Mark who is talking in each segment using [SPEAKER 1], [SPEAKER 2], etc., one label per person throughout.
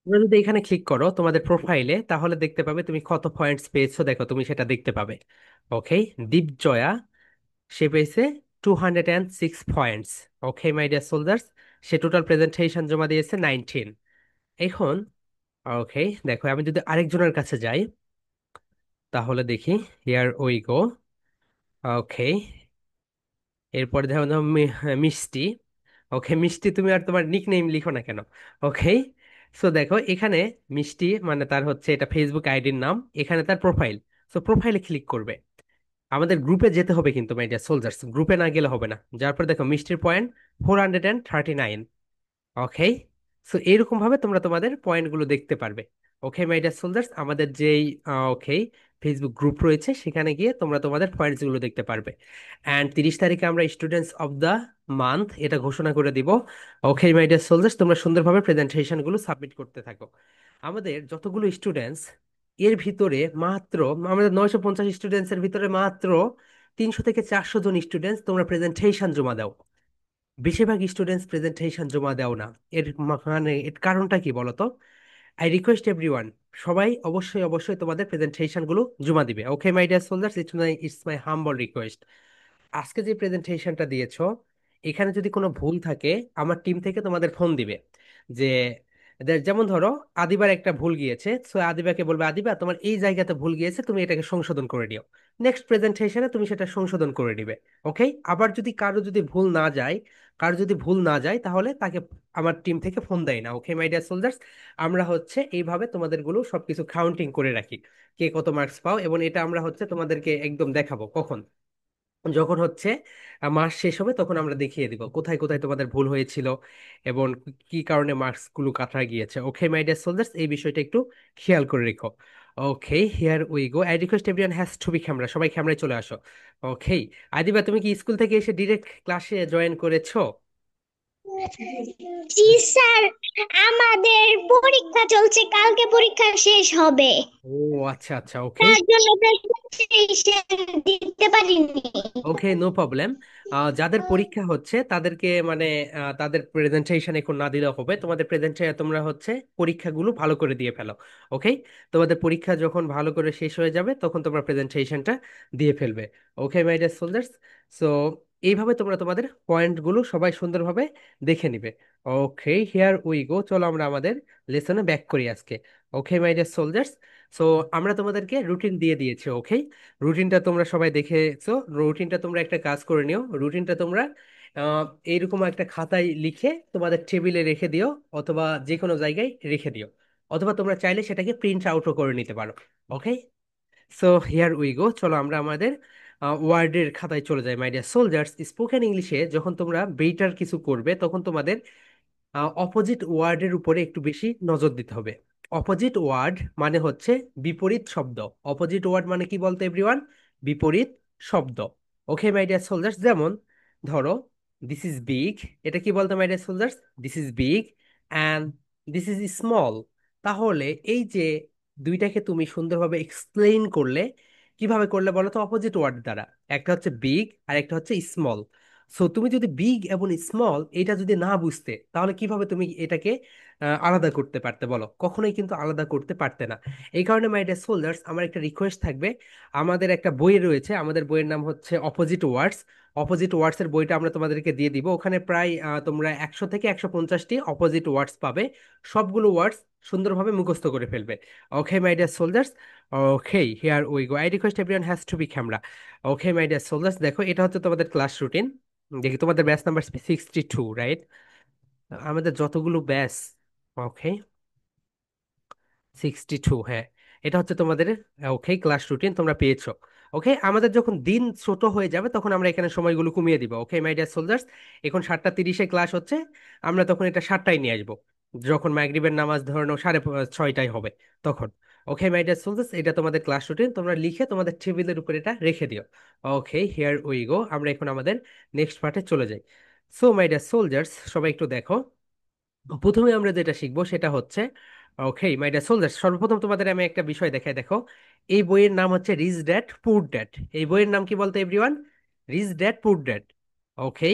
[SPEAKER 1] তোমরা যদি এখানে ক্লিক করো তোমাদের প্রোফাইলে, তাহলে দেখতে পাবে তুমি কত পয়েন্টস পেয়েছো, দেখো তুমি সেটা দেখতে পাবে। ওকে, দীপজয়া সে পেয়েছে 206 points. Okay my dear soldiers, সে টোটাল প্রেজেন্টেশন জমা দিয়েছে 19। এখন ওকে, দেখো আমি যদি আরেকজনের কাছে যাই তাহলে দেখি। হিয়ার উই গো। ওকে, এরপরে দেখো দেখো মিষ্টি। ওকে মিষ্টি, তুমি আর তোমার নিক নেম লিখো না কেন? ওকে, সো দেখো এখানে মিষ্টি মানে তার হচ্ছে এটা ফেসবুক আইডির নাম, এখানে তার প্রোফাইল। সো প্রোফাইলে ক্লিক করবে। আমাদের গ্রুপে যেতে হবে কিন্তু মাই ডিয়ার সোলজার্স, গ্রুপে না গেলে হবে না। যার পর দেখো মিষ্টির পয়েন্ট 439। ওকে, সো এইরকম ভাবে তোমরা তোমাদের পয়েন্টগুলো দেখতে পারবে। ওকে মাই ডিয়ার সোলজার্স, আমাদের যেই ওকে ফেসবুক গ্রুপ রয়েছে সেখানে গিয়ে তোমরা তোমাদের পয়েন্টস গুলো দেখতে পারবে। অ্যান্ড 30 তারিখে আমরা স্টুডেন্টস অফ দ্য মান্থ এটা ঘোষণা করে দিব। ওকে মাই ডিয়ার সোলজার্স, তোমরা সুন্দরভাবে প্রেজেন্টেশন গুলো সাবমিট করতে থাকো। আমাদের যতগুলো স্টুডেন্টস এর ভিতরে মাত্র, আমাদের 950 স্টুডেন্টস এর ভিতরে মাত্র 300 থেকে 400 জন স্টুডেন্টস তোমরা প্রেজেন্টেশন জমা দাও। বেশিরভাগ স্টুডেন্টস প্রেজেন্টেশন জমা দেও না। এর মানে এর কারণটা কি বলো তো? আই রিকোয়েস্ট এভরিওয়ান, সবাই অবশ্যই অবশ্যই তোমাদের প্রেজেন্টেশন গুলো জমা দিবে। Okay my dear soldiers, it's my humble request. আজকে যে প্রেজেন্টেশনটা দিয়েছো, এখানে যদি কোনো ভুল থাকে আমার টিম থেকে তোমাদের ফোন দিবে। যে যেমন ধরো আদিবার একটা ভুল গিয়েছে, সো আদিবাকে বলবে আদিবা তোমার এই জায়গাতে ভুল গিয়েছে, তুমি এটাকে সংশোধন করে নিও। নেক্সট প্রেজেন্টেশনে তুমি সেটা সংশোধন করে নিবে। ওকে, আবার যদি কারো যদি ভুল না যায়, তাহলে তাকে আমার টিম থেকে ফোন দেয় না। ওকে মাই ডিয়ার সোলজার্স, আমরা হচ্ছে এইভাবে তোমাদের গুলো সবকিছু কাউন্টিং করে রাখি, কে কত মার্কস পাও, এবং এটা আমরা হচ্ছে তোমাদেরকে একদম দেখাবো কখন, যখন হচ্ছে মাস শেষ হবে তখন আমরা দেখিয়ে দিব কোথায় কোথায় তোমাদের ভুল হয়েছিল এবং কি কারণে মার্কস গুলো কাটা গিয়েছে। ওকে মাই ডিয়ার সোলজার্স, এই বিষয়টা একটু খেয়াল করে রেখো। Okay, here we go. I request everyone has to be camera, সবাই ক্যামেরায় চলে আসো। ওকে, আদিবা তুমি কি স্কুল থেকে এসে ডিরেক্ট ক্লাসে জয়েন করেছো?
[SPEAKER 2] জি স্যার, আমাদের পরীক্ষা চলছে, কালকে পরীক্ষা শেষ হবে।
[SPEAKER 1] ও আচ্ছা আচ্ছা, ওকে।
[SPEAKER 2] তার জন্য প্রেজেন্টেশন দিতে পারিনি।
[SPEAKER 1] ওকে, নো প্রবলেম। যাদের পরীক্ষা হচ্ছে তাদেরকে মানে তাদের প্রেজেন্টেশন এখন না দিলেও হবে। তোমাদের প্রেজেন্টেশন তোমরা হচ্ছে পরীক্ষাগুলো ভালো করে দিয়ে ফেলো। ওকে, তোমাদের পরীক্ষা যখন ভালো করে শেষ হয়ে যাবে তখন তোমরা প্রেজেন্টেশনটা দিয়ে ফেলবে। Okay my dear soldiers, so এইভাবে তোমরা তোমাদের পয়েন্টগুলো সবাই সুন্দরভাবে দেখে নিবে। ওকে, হিয়ার উই গো, চলো আমরা আমাদের লেসনে ব্যাক করি আজকে। ওকে মাই ডিয়ার সোলজার্স, সো আমরা তোমাদেরকে রুটিন দিয়ে দিয়েছি। ওকে, রুটিনটা তোমরা সবাই দেখেছো। রুটিনটা তোমরা একটা কাজ করে নিও, রুটিনটা তোমরা আহ, এইরকম একটা খাতায় লিখে তোমাদের টেবিলে রেখে দিও, অথবা যে কোনো জায়গায় রেখে দিও, অথবা তোমরা চাইলে সেটাকে প্রিন্ট আউটও করে নিতে পারো। ওকে, সো হিয়ার উই গো, চলো আমরা আমাদের ওয়ার্ডের খাতায় চলে যাই। মাই ডিয়ার সোলজার্স, স্পোকেন ইংলিশে যখন তোমরা বেটার কিছু করবে তখন তোমাদের অপোজিট ওয়ার্ডের উপরে একটু বেশি নজর দিতে হবে। অপোজিট ওয়ার্ড মানে হচ্ছে বিপরীত শব্দ। অপোজিট ওয়ার্ড মানে কি বলতো এভরিওয়ান? বিপরীত শব্দ। ওকে মাই ডিয়ার সোলজার্স, যেমন ধরো দিস ইজ বিগ, এটা কি বলতো my dear soldiers? This is big and this is small. তাহলে এই যে দুইটাকে তুমি সুন্দরভাবে এক্সপ্লেইন করলে, কিভাবে করলে বলো তো? অপোজিট ওয়ার্ড দ্বারা। একটা হচ্ছে বিগ আর একটা হচ্ছে স্মল। সো তুমি যদি বিগ এবং স্মল এটা যদি না বুঝতে, তাহলে কিভাবে তুমি এটাকে আলাদা করতে পারতে বলো? কখনোই কিন্তু আলাদা করতে পারতে না। এই কারণে মাই ডিয়ার সোলজার্স, আমার একটা রিকোয়েস্ট থাকবে। আমাদের একটা বই রয়েছে, আমাদের বইয়ের নাম হচ্ছে অপোজিট ওয়ার্ডস। অপোজিট ওয়ার্ডস এর বইটা আমরা তোমাদেরকে দিয়ে দিব। ওখানে প্রায় তোমরা 100 থেকে 150টি অপোজিট ওয়ার্ডস পাবে। সবগুলো ওয়ার্ডস সুন্দরভাবে মুখস্থ করে ফেলবে। Okay my dear soldiers, okay here we go. I request everyone has to be camera. Okay my dear soldiers, দেখো এটা হচ্ছে তোমাদের ক্লাস রুটিন। দেখি তোমাদের ব্যাচ নাম্বার 62, রাইট? আমাদের যতগুলো ব্যাচ, ওকে 62, হ্যাঁ, এটা হচ্ছে তোমাদের ওকে ক্লাস রুটিন তোমরা পেয়েছো। ওকে, আমাদের যখন দিন ছোট হয়ে যাবে তখন আমরা এখানে সময়গুলো কমিয়ে দিব। ওকে মাই ডিয়ার সোলজার্স, এখন 7টা 30-এ ক্লাস হচ্ছে, আমরা তখন এটা 7টায় নিয়ে আসবো, যখন মাগরিবের নামাজ ধরানো 6:30টায় হবে তখন। ওকে মাই ডিয়ার সোলজার্স, এটা তোমাদের ক্লাস রুটিন, তোমরা লিখে তোমাদের টেবিলের উপর এটা রেখে দিও। ওকে, হিয়ার উই গো, আমরা এখন আমাদের নেক্সট পার্টে চলে যাই। সো মাই ডিয়ার সোলজার্স, সবাই একটু দেখো। প্রথমে আমরা যেটা শিখবো সেটা হচ্ছে, ওকে মাই ডিয়ার সোলজার্স, সর্বপ্রথম তোমাদের আমি একটা বিষয় দেখাই, দেখো। এই বইয়ের নাম হচ্ছে রিচ ড্যাড পুর ড্যাড। এই বইয়ের নাম কি বলতো everyone? Rich dad poor dad. ওকে,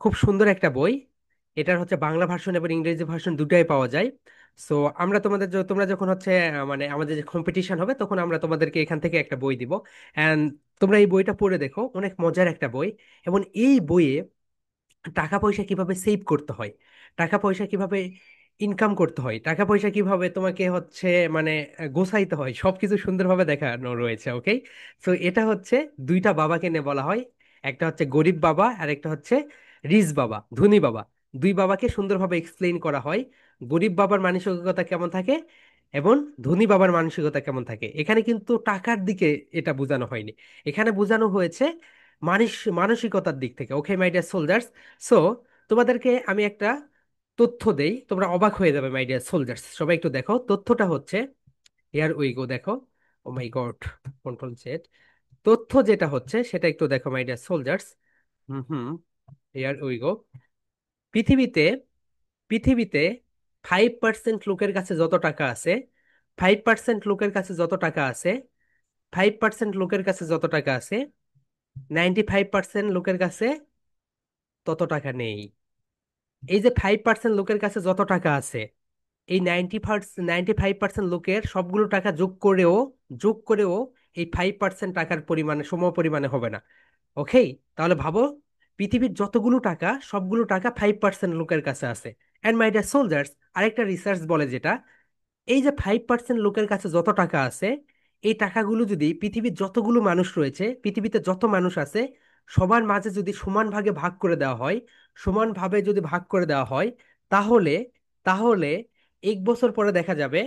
[SPEAKER 1] খুব সুন্দর একটা বই। এটার হচ্ছে বাংলা ভার্সন এবং ইংরেজি ভার্সন দুটাই পাওয়া যায়। সো আমরা তোমরা যখন হচ্ছে মানে আমাদের যে কম্পিটিশন হবে তখন আমরা তোমাদেরকে এখান থেকে একটা বই দিব, অ্যান্ড তোমরা এই বইটা পড়ে দেখো, অনেক মজার একটা বই। এবং এই বইয়ে টাকা পয়সা কিভাবে সেভ করতে হয়, টাকা পয়সা কিভাবে ইনকাম করতে হয়, টাকা পয়সা কিভাবে তোমাকে হচ্ছে মানে গোছাইতে হয়, সবকিছু সুন্দরভাবে দেখানো রয়েছে। ওকে, তো এটা হচ্ছে দুইটা বাবাকে নিয়ে বলা হয়, একটা হচ্ছে গরিব বাবা আর একটা হচ্ছে রিচ বাবা, ধনী বাবা। দুই বাবাকে সুন্দরভাবে এক্সপ্লেইন করা হয় গরিব বাবার মানসিকতা কেমন থাকে এবং ধনী বাবার মানসিকতা কেমন থাকে। এখানে কিন্তু টাকার দিকে এটা বোঝানো হয়নি, এখানে বোঝানো হয়েছে মানসিকতার দিক থেকে। ওকে মাই ডিয়ার সোলজার্স, সো তোমাদেরকে আমি একটা তথ্য দেই, তোমরা অবাক হয়ে যাবে মাই ডিয়ার সোলজার্স। সবাই একটু দেখো, তথ্যটা হচ্ছে হিয়ার উই গো, দেখো। Oh my God, control Z. তথ্য যেটা হচ্ছে সেটা একটু দেখো my dear soldiers. Hmm hmm, here we go. পৃথিবীতে পৃথিবীতে 5% লোকের কাছে যত টাকা আছে, 5% লোকের কাছে যত টাকা আছে, 5% লোকের কাছে যত টাকা আছে, 95% লোকের কাছে তত টাকা নেই। এই যে 5% লোকের কাছে যত টাকা আছে, এই 95% লোকের সবগুলো টাকা যোগ করেও এই 5% টাকার পরিমাণে সম পরিমাণে হবে না। ওকে, তাহলে ভাবো, পৃথিবীর যতগুলো টাকা সবগুলো টাকা 5% লোকের কাছে আছে। অ্যান্ড মাই ডিয়ার সোলজার্স, আরেকটা রিসার্চ বলে যেটা, এই যে 5% লোকের কাছে যত টাকা আছে, এই টাকাগুলো যদি পৃথিবীর যতগুলো মানুষ রয়েছে, পৃথিবীতে যত মানুষ আছে, সবার মাঝে যদি সমান ভাগে ভাগ করে দেওয়া হয়, সমানভাবে যদি ভাগ করে দেওয়া হয়, তাহলে তাহলে 1 বছর পরে দেখা যাবে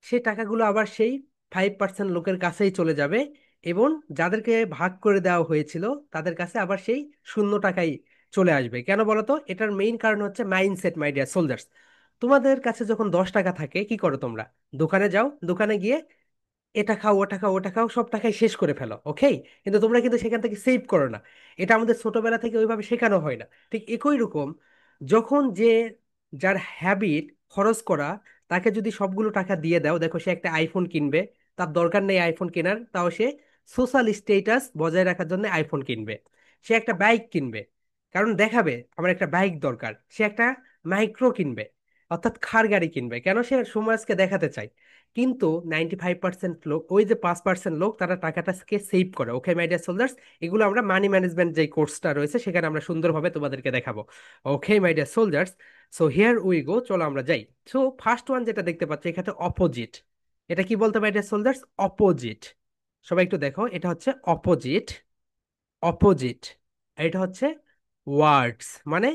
[SPEAKER 1] সেই টাকাগুলো আবার সেই 5% লোকের কাছেই চলে যাবে, এবং যাদেরকে ভাগ করে দেওয়া হয়েছিল তাদের কাছে আবার সেই শূন্য টাকাই চলে আসবে। কেন বলো তো? এটার মেইন কারণ হচ্ছে মাইন্ডসেট মাই ডিয়ার সোলজার্স। তোমাদের কাছে যখন 10 টাকা থাকে কি করো তোমরা? দোকানে যাও, দোকানে গিয়ে এটা খাও ওটা খাও ওটা খাও, সব টাকাই শেষ করে ফেলো। ওকে, কিন্তু তোমরা কিন্তু সেখান থেকে সেভ করো না। এটা আমাদের ছোটবেলা থেকে ওইভাবে শেখানো হয় না। ঠিক একই রকম, যখন যার হ্যাবিট খরচ করা, তাকে যদি সবগুলো টাকা দিয়ে দাও, দেখো সে একটা আইফোন কিনবে, তার দরকার নেই আইফোন কেনার, তাও সে সোশ্যাল স্টেটাস বজায় রাখার জন্য আইফোন কিনবে। সে একটা বাইক কিনবে, কারণ দেখাবে আমার একটা বাইক দরকার। সে একটা মাইক্রো কিনবে, অর্থাৎ খার গাড়ি কিনবে, কেন? সে সমাজকে দেখাতে চায়। কিন্তু 95% লোক, ওই যে 5% লোক, তারা টাকাটাকে সেভ করে। ওকে মাই ডিয়ার সোলজার্স, এগুলো আমরা মানি ম্যানেজমেন্ট যে কোর্সটা রয়েছে সেখানে আমরা সুন্দরভাবে তোমাদেরকে দেখাবো। Okay my dear soldiers, so here we go, চলো আমরা যাই। সো ফার্স্ট ওয়ান যেটা দেখতে পাচ্ছি এখানে অপোজিট। এটা কি বলতে মাই ডিয়ার সোলজার্স? অপোজিট। সবাই একটু দেখো, এটা হচ্ছে অপোজিট। অপোজিট, এটা হচ্ছে ওয়ার্ডস, মানে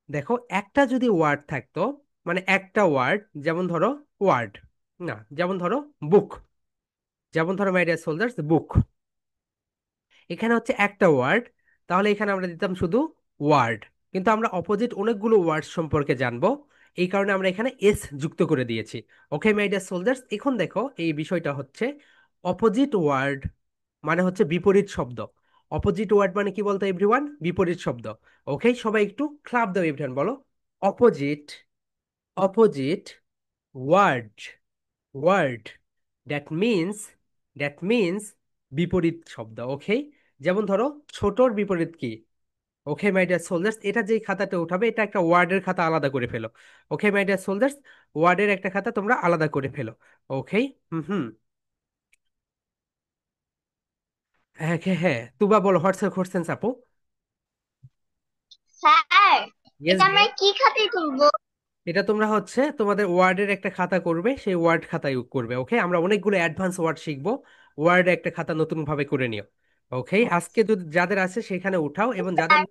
[SPEAKER 1] দেখো একটা যদি ওয়ার্ড থাকতো, মানে একটা ওয়ার্ড, যেমন ধরো ওয়ার্ড, না যেমন ধরো বুক, যেমন ধরো মাই ডিয়ার সোলজার্স বুক, এখানে হচ্ছে একটা ওয়ার্ড, তাহলে এখানে আমরা দিতাম শুধু ওয়ার্ড। কিন্তু আমরা অপোজিট অনেকগুলো ওয়ার্ড সম্পর্কে জানবো, এই কারণে আমরা এখানে এস যুক্ত করে দিয়েছি। ওকে মাই ডিয়ার সোলজার্স, এখন দেখো এই বিষয়টা হচ্ছে অপোজিট ওয়ার্ড, মানে হচ্ছে বিপরীত শব্দ। অপোজিট ওয়ার্ড মানে কি বলতো এভরিওয়ান? বিপরীত শব্দ। ওকে, সবাই একটু ক্লাপ দাও এভরিওয়ান, বলো opposite. Opposite word, word, that means, that means বিপরীত শব্দ। ওকে, যেমন ধরো ছোটর বিপরীত কি? ওকে মাই ডিয়ার সোলজার্স, এটা যেই খাতাতে উঠাবে এটা একটা ওয়ার্ডের খাতা আলাদা করে ফেলো। ওকে মাই ডিয়ার সোলজার্স, ওয়ার্ডের একটা খাতা তোমরা আলাদা করে ফেলো। ওকে, হুম হুম, হ্যাঁ হ্যাঁ হ্যাঁ, তুবা বলো, হোয়াটস কোশ্চেন আপু?
[SPEAKER 2] স্যার,
[SPEAKER 1] ইয়েস
[SPEAKER 2] এটা আমরা
[SPEAKER 1] বলো।
[SPEAKER 2] কি খাতায় তুলবো?
[SPEAKER 1] এটা তোমরা হচ্ছে তোমাদের ওয়ার্ডের একটা খাতা করবে, সেই ওয়ার্ড খাতায় করবে। ওকে, আমরা অনেকগুলো অ্যাডভান্স ওয়ার্ড শিখবো, ওয়ার্ড একটা খাতা নতুন ভাবে করে নিও। ওকে, আজকে যদি যাদের আছে সেখানে উঠাও, এবং যাদের
[SPEAKER 2] স্যার,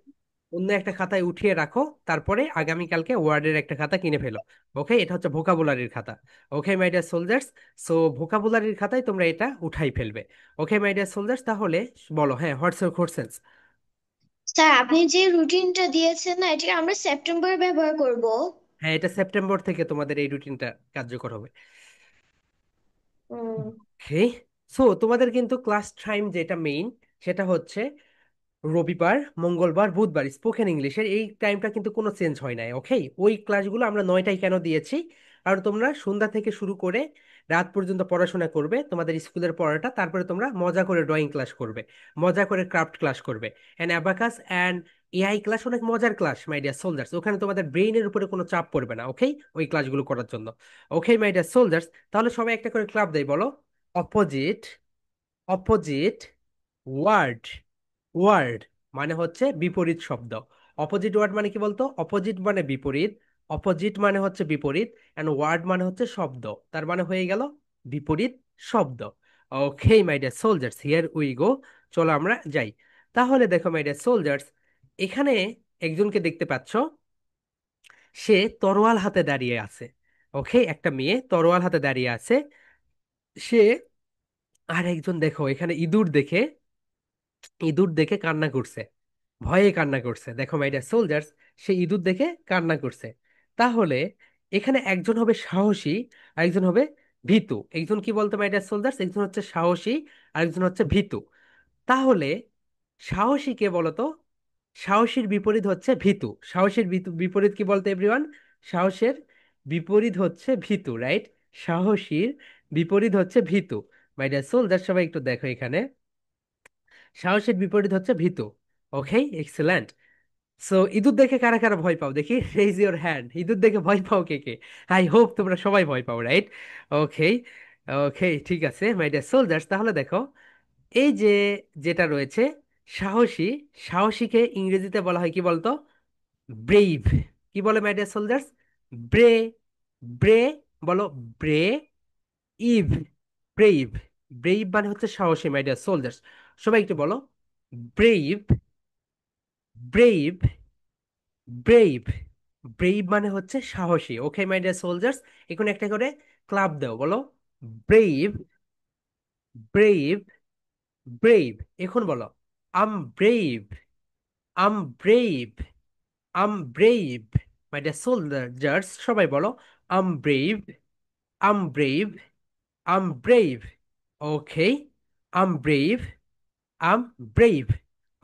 [SPEAKER 1] অন্য একটা খাতায় উঠিয়ে রাখো, তারপরে আগামীকালকে ওয়ার্ডের একটা খাতা কিনে ফেলো। ওকে, এটা হচ্ছে ভোকাবুলারির খাতা। ওকে মাই ডিয়ার সোলজার্স, সো ভোকাবুলারির খাতায় তোমরা এটা উঠাই ফেলবে। ওকে মাই ডিয়ার সোলজার্স, তাহলে বলো হ্যাঁ, হোয়াটস ইউর কোশ্চেন?
[SPEAKER 2] স্যার, আপনি যে রুটিনটা দিয়েছেন না, এটা আমরা সেপ্টেম্বর ব্যবহার করব?
[SPEAKER 1] হ্যাঁ, এটা সেপ্টেম্বর থেকে তোমাদের এই রুটিনটা কার্যকর হবে।
[SPEAKER 2] হুম।
[SPEAKER 1] ওকে, সো তোমাদের কিন্তু ক্লাস টাইম যেটা মেইন, সেটা হচ্ছে রবিবার, মঙ্গলবার, বুধবার স্পোকেন ইংলিশের এই টাইমটা কিন্তু কোনো চেঞ্জ হয় নাই। ওকে, ওই ক্লাসগুলো আমরা 9টায় কেন দিয়েছি? কারণ তোমরা সন্ধ্যা থেকে শুরু করে রাত পর্যন্ত পড়াশোনা করবে, তোমাদের স্কুলের পড়াটা, তারপরে তোমরা মজা করে ড্রয়িং ক্লাস করবে, মজা করে ক্রাফট ক্লাস করবে, and abacus and AI class অনেক মজার ক্লাস মাই ডিয়ার সোলজার্স, ওখানে তোমাদের ব্রেইনের উপরে কোনো চাপ পড়বে না, ওকে, ওই ক্লাসগুলো করার জন্য। ওকে মাই ডিয়ার সোলজার্স, তাহলে সবাই একটা করে ক্লাব দেই, বলো অপোজিট, অপোজিট ওয়ার্ড, ওয়ার্ড মানে হচ্ছে বিপরীত শব্দ। অপোজিট ওয়ার্ড মানে কি বলতো? অপোজিট মানে বিপরীত, অপোজিট মানে হচ্ছে বিপরীত, এন্ড ওয়ার্ড মানে হচ্ছে শব্দ, তার মানে হয়ে গেল বিপরীত শব্দ। Okay my dear soldiers, here we go, চলো আমরা যাই। তাহলে দেখো মাই ডিয়ার সোলজার্স, এখানে একজনকে দেখতে পাচ্ছ, সে তরোয়াল হাতে দাঁড়িয়ে আছে। ওকে, একটা মেয়ে তরোয়াল হাতে দাঁড়িয়ে আছে সে। আর একজন দেখো এখানে ইঁদুর দেখে, ইঁদুর দেখে কান্না করছে, ভয়ে কান্না করছে। দেখো মাই ডিয়ার সোলজার্স, সে ইঁদুর দেখে কান্না করছে। তাহলে এখানে একজন হবে সাহসী আর একজন হবে ভীতু। একজন কি বলতো মাই ডিয়ার সোলজার্স? একজন হচ্ছে সাহসী আর একজন হচ্ছে ভীতু। তাহলে সাহসী কে বলতো? সাহসীর বিপরীত হচ্ছে ভীতু। সাহসীর বিপরীত কি বলতো এভরিওয়ান? সাহসের বিপরীত হচ্ছে ভীতু, রাইট? সাহসীর বিপরীত হচ্ছে ভীতু। মাই ডিয়ার সোলজার্স, সবাই একটু দেখো এখানে, সাহসের বিপরীত হচ্ছে ভীতু। ওকে, এক্সেলেন্ট। সো ইঁদুর দেখে কারা কারা ভয় পাও দেখি, রেইজ ইওর হ্যান্ড। ইঁদুর দেখে ভয় পাও কে কে? আই হোপ তোমরা সবাই ভয় পাও, রাইট? ওকে, ওকে, ঠিক আছে মাই ডিয়ার সোলজার্স, তাহলে দেখো এই যে যেটা রয়েছে সাহসী, সাহসীকে ইংরেজিতে বলা হয় কি বলতো? ব্রেভ। কি বলে মাই ডিয়ার সোলজার্স? ব্রে, ব্রে, বলো ব্রে ইভ, ব্রেভ। ব্রেভ মানে হচ্ছে সাহসী মাই ডিয়ার সোলজার্স, সবাই একটু বলো ব্রেভ, ব্রেভ, ব্রেভ। ব্রেভ মানে হচ্ছে সাহসী। ওকে মাই ডিয়ার সোলজার্স, এখন একটা করে ক্লাব দাও, বলো ব্রেভ, ব্রেভ, ব্রেভ। এখন বলো I'm brave, I'm brave, I'm brave. My dear soldiers, সবাই বলো I'm brave, I'm brave, I'm brave. Okay, I'm brave, I'm brave.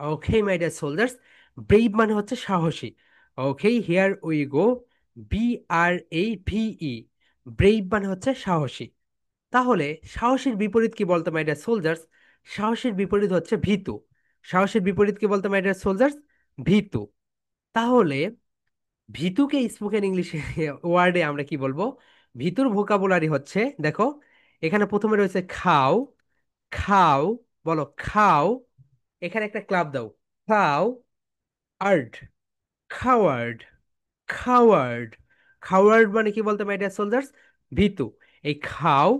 [SPEAKER 1] Okay my dear soldiers, brave মানে হচ্ছে সাহসী। Okay, here we go, BRAVE, brave মানে হচ্ছে সাহসী। তাহলে সাহসীর বিপরীত কি বলতো মাই ডিয়ার সোলজার্স? সাহসীর বিপরীত হচ্ছে ভীতু। সাহসীর বিপরীত কি বলতো মাই ডিয়ার সোলজার্স? ভীতু। তাহলে ভীতুকে স্পোকেন ইংলিশ ওয়ার্ডে আমরা কি বলবো? ভীতুর ভোকাবুলারি হচ্ছে, দেখো এখানে প্রথমে রয়েছে খাও, খাও, বলো খাও। এখানে একটা ক্লাব দাও, খাও, আর্ড, খাওয়ার্ড, খাওয়ার্ড। খাওয়ার্ড মানে কি বলতে মাই ডিয়ার সোলজার্স? ভীতু। এই খাও,